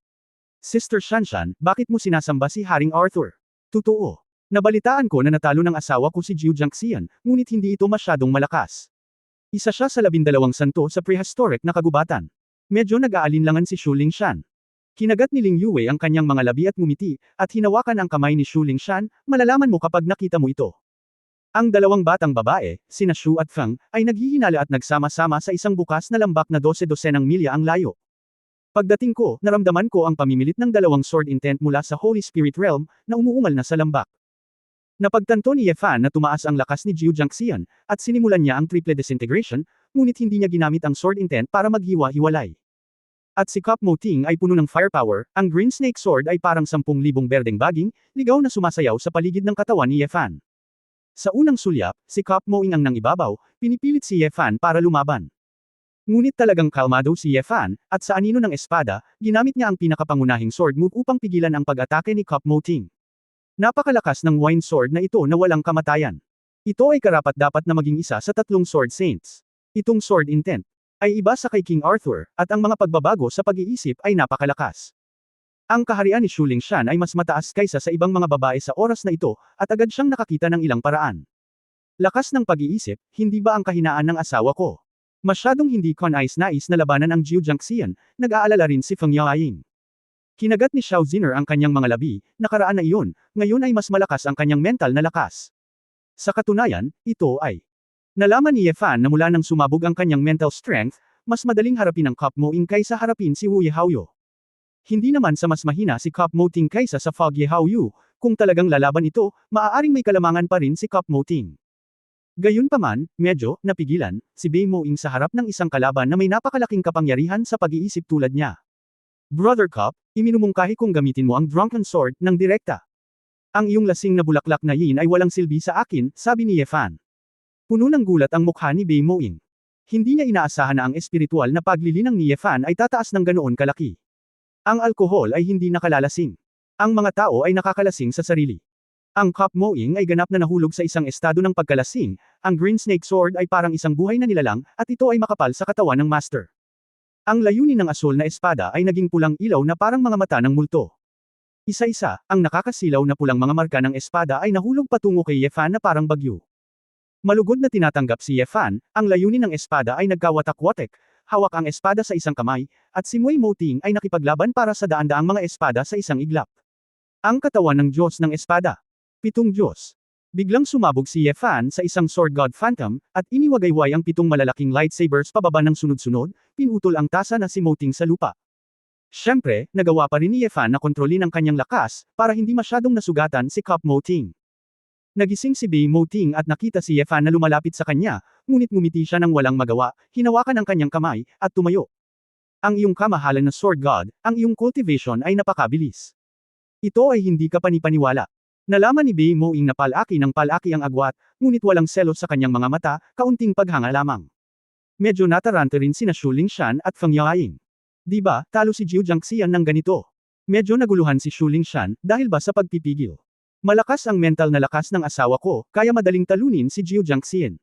Sister Shanshan, bakit mo sinasamba si Haring Arthur? Totoo. Nabalitaan ko na natalo ng asawa ko si Jiu Jiangxian, ngunit hindi ito masyadong malakas. Isa siya sa 12 santo sa prehistoric na kagubatan. Medyo nag-aalinlangan si Shu Lingshan. Kinagat ni Ling Yue ang kanyang mga labi at ngumiti, at hinawakan ang kamay ni Shu Lingshan, malalaman mo kapag nakita mo ito. Ang dalawang batang babae, sina Shu at Feng, ay naghihinala at nagsama-sama sa isang bukas na lambak na 12-dosenang milya ang layo. Pagdating ko, naramdaman ko ang pamimilit ng dalawang sword intent mula sa Holy Spirit Realm, na umuungal na sa lambak. Napagtanto ni Yefan na tumaas ang lakas ni Jiu Jiangxian, at sinimulan niya ang triple disintegration, ngunit hindi niya ginamit ang sword intent para maghiwa-hiwalay. At si Cup Mo Ting ay puno ng firepower, ang Green Snake Sword ay parang 10,000 berdeng baging, ligaw na sumasayaw sa paligid ng katawan ni Yefan. Sa unang sulyap, si Cup Moing ang nangibabaw, pinipilit si Yefan para lumaban. Ngunit talagang kalmado si Yefan, at sa anino ng espada, ginamit niya ang pinakapangunahing sword move upang pigilan ang pag-atake ni Cup Mo Ting. Napakalakas ng wine sword na ito na walang kamatayan. Ito ay karapat-dapat na maging isa sa tatlong Sword Saints. Itong sword intent ay iba sa kay King Arthur, at ang mga pagbabago sa pag-iisip ay napakalakas. Ang kaharian ni Shu Lingshan ay mas mataas kaysa sa ibang mga babae sa oras na ito, at agad siyang nakakita ng ilang paraan. Lakas ng pag-iisip, hindi ba ang kahinaan ng asawa ko? Masyadong hindi ko nais na labanan ang Jiu Jiangxian, nag-aalala rin si Feng Yaoying. Kinagat ni Xiao Ziner ang kanyang mga labi, nakaraan na iyon, ngayon ay mas malakas ang kanyang mental na lakas. Sa katunayan, ito ay nalaman ni Yefan na mula nang sumabog ang kanyang mental strength, mas madaling harapin ang Cup Moing kaysa harapin si Wu Yehaoyu. Hindi naman sa mas mahina si Cup Mo Ting kaysa sa Fog Yehaoyu, kung talagang lalaban ito, maaaring may kalamangan pa rin si Cup Mo Ting. Gayunpaman, medyo napigilan si Bei Moing sa harap ng isang kalaban na may napakalaking kapangyarihan sa pag-iisip tulad niya. Brother Cup, iminumungkahi kong gamitin mo ang Drunken Sword ng direkta. Ang iyong lasing na bulaklak na yin ay walang silbi sa akin, sabi ni Yefan. Puno ng gulat ang mukha ni Bei Moing. Hindi niya inaasahan na ang espiritual na paglilinang ni Ye Fan ay tataas ng ganoon kalaki. Ang alkohol ay hindi nakalalasing. Ang mga tao ay nakakalasing sa sarili. Ang Cup Moing ay ganap na nahulog sa isang estado ng pagkalasing, ang Green Snake Sword ay parang isang buhay na nilalang, at ito ay makapal sa katawan ng master. Ang layunin ng asul na espada ay naging pulang ilaw na parang mga mata ng multo. Isa-isa, ang nakakasilaw na pulang mga marka ng espada ay nahulog patungo kay Ye Fan na parang bagyo. Malugod na tinatanggap si Ye Fan, ang layunin ng espada ay nagkawatak-watek, hawak ang espada sa isang kamay, at si Wei Moting ay nakipaglaban para sa daan-daang mga espada sa isang iglap. Ang katawan ng Diyos ng espada. 7 Diyos. Biglang sumabog si Ye Fan sa isang Sword God Phantom, at iniwagayway ang 7 malalaking lightsabers pababa ng sunod-sunod, pinutol ang tasa na si Moting sa lupa. Siyempre, nagawa pa rin ni Ye Fan na kontrolin ang kanyang lakas, para hindi masyadong nasugatan si Cup Moting. Nagising si Bei Moting at nakita si Ye Fan na lumalapit sa kanya, ngunit ngumiti siya ng walang magawa, hinawakan ang kanyang kamay, at tumayo. Ang iyong kamahalan na Sword God, ang iyong cultivation ay napakabilis. Ito ay hindi ka panipaniwala. Nalaman ni Bei Moing na palaki ng palaki ang agwat, ngunit walang selos sa kanyang mga mata, kaunting paghanga lamang. Medyo natarante rin sina Shu Lingshan at Feng Yaoying. Di ba, talo si Jiu Jiangxian ng ganito? Medyo naguluhan si Shu Lingshan, dahil ba sa pagpipigil? Malakas ang mental na lakas ng asawa ko, kaya madaling talunin si Jiu Jiangxian.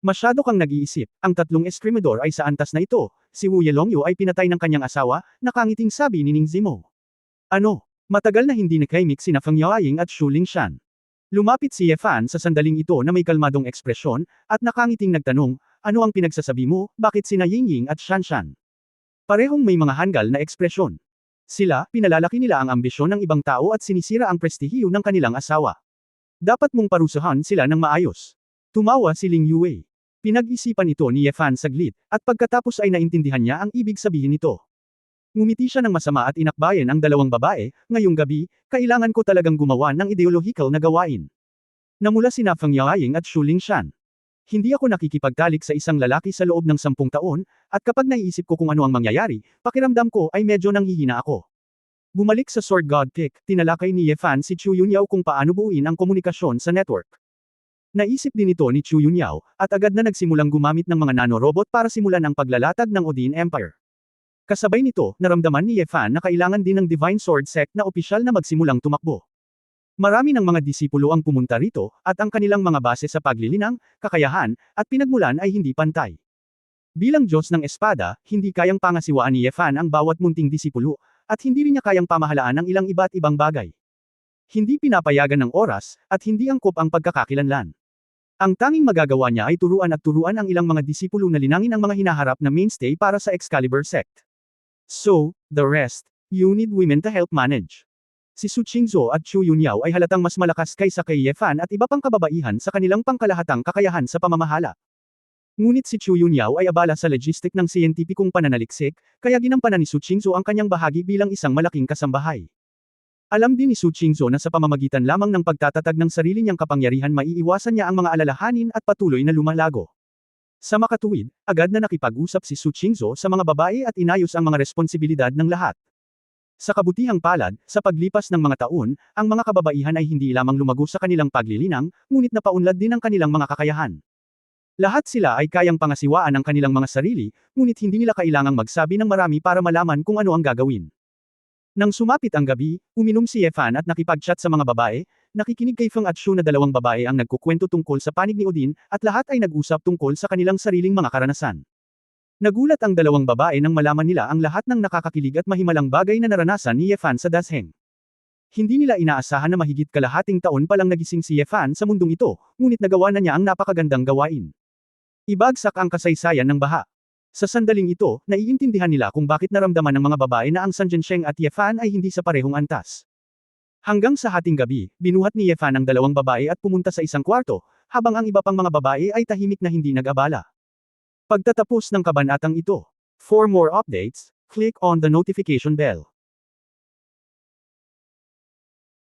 Masyado kang nag-iisip, ang 3 eskrimador ay sa antas na ito, si Wu Yelongyu ay pinatay ng kanyang asawa, nakangiting sabi ni Ning Zimo. Ano? Matagal na hindi nakaimik sina Feng Yaoying at Shu Lingshan. Lumapit si Ye Fan sa sandaling ito na may kalmadong ekspresyon, at nakangiting nagtanong, ano ang pinagsasabi mo, bakit sina Yingying at Shanshan? Parehong may mga hanggal na ekspresyon. Sila, pinalalaki nila ang ambisyon ng ibang tao at sinisira ang prestihiyo ng kanilang asawa. Dapat mong parusahan sila ng maayos. Tumawa si Ling Yue. Pinag-isipan ito ni Ye Fan saglit, at pagkatapos ay naintindihan niya ang ibig sabihin nito. Ngumiti siya ng masama at inakbayan ang 2 babae, ngayong gabi, kailangan ko talagang gumawa ng ideological na gawain. Namula sina Feng Yaoying at Shu Lingshan. Hindi ako nakikipagtalik sa isang lalaki sa loob ng 10 taon, at kapag naiisip ko kung ano ang mangyayari, pakiramdam ko ay medyo nanghihina ako. Bumalik sa Sword God Kick, tinalakay ni Ye Fan si Chu Yunyao kung paano buuin ang komunikasyon sa network. Naisip din ito ni Chu Yunyao, at agad na nagsimulang gumamit ng mga nanorobot para simulan ang paglalatag ng Odin Empire. Kasabay nito, naramdaman ni Ye Fan na kailangan din ng Divine Sword Sect na opisyal na magsimulang tumakbo. Marami ng mga disipulo ang pumunta rito, at ang kanilang mga base sa paglilinang, kakayahan, at pinagmulan ay hindi pantay. Bilang Diyos ng Espada, hindi kayang pangasiwaan ni Ye Fan ang bawat munting disipulo, at hindi rin niya kayang pamahalaan ang ilang iba't ibang bagay. Hindi pinapayagan ng oras, at hindi angkop ang pagkakakilanlan. Ang tanging magagawa niya ay turuan at turuan ang ilang mga disipulo na linangin ang mga hinaharap na mainstay para sa Excalibur Sect. So, the rest, you need women to help manage. Si Su Qingzuo at Chu Yunyao ay halatang mas malakas kaysa kay Ye Fan at iba pang kababaihan sa kanilang pangkalahatang kakayahan sa pamamahala. Ngunit si Chu Yunyao ay abala sa logistic ng siyentipikong pananaliksik, kaya ginampanan ni Su Qingzuo ang kanyang bahagi bilang isang malaking kasambahay. Alam din ni Su Qingzuo na sa pamamagitan lamang ng pagtatatag ng sarili niyang kapangyarihan maiiwasan niya ang mga alalahanin at patuloy na lumalago. Sa makatuwid, agad na nakipag-usap si Su Qingzuo sa mga babae at inayos ang mga responsibilidad ng lahat. Sa kabutihang palad, sa paglipas ng mga taon, ang mga kababaihan ay hindi lamang lumago sa kanilang paglilinang, ngunit napaunlad din ang kanilang mga kakayahan. Lahat sila ay kayang pangasiwaan ang kanilang mga sarili, ngunit hindi nila kailangang magsabi ng marami para malaman kung ano ang gagawin. Nang sumapit ang gabi, uminom si Ye Fan at nakipag-chat sa mga babae, nakikinig kay Feng at Shu na 2 babae ang nagkukwento tungkol sa panig ni Odin, at lahat ay nag-usap tungkol sa kanilang sariling mga karanasan. Nagulat ang 2 babae nang malaman nila ang lahat ng nakakakilig at mahimalang bagay na naranasan ni Ye Fan sa Dasheng. Hindi nila inaasahan na mahigit kalahating taon pa lang nagising si Ye Fan sa mundong ito, ngunit nagawa na niya ang napakagandang gawain. Ibagsak ang kasaysayan ng baha. Sa sandaling ito, naiintindihan nila kung bakit naramdaman ng mga babae na ang San Jiansheng at Ye Fan ay hindi sa parehong antas. Hanggang sa hating gabi, binuhat ni Ye Fan ang 2 babae at pumunta sa isang kwarto, habang ang iba pang mga babae ay tahimik na hindi nag-abala. Pagtatapos ng kabanatang ito. For more updates, click on the notification bell.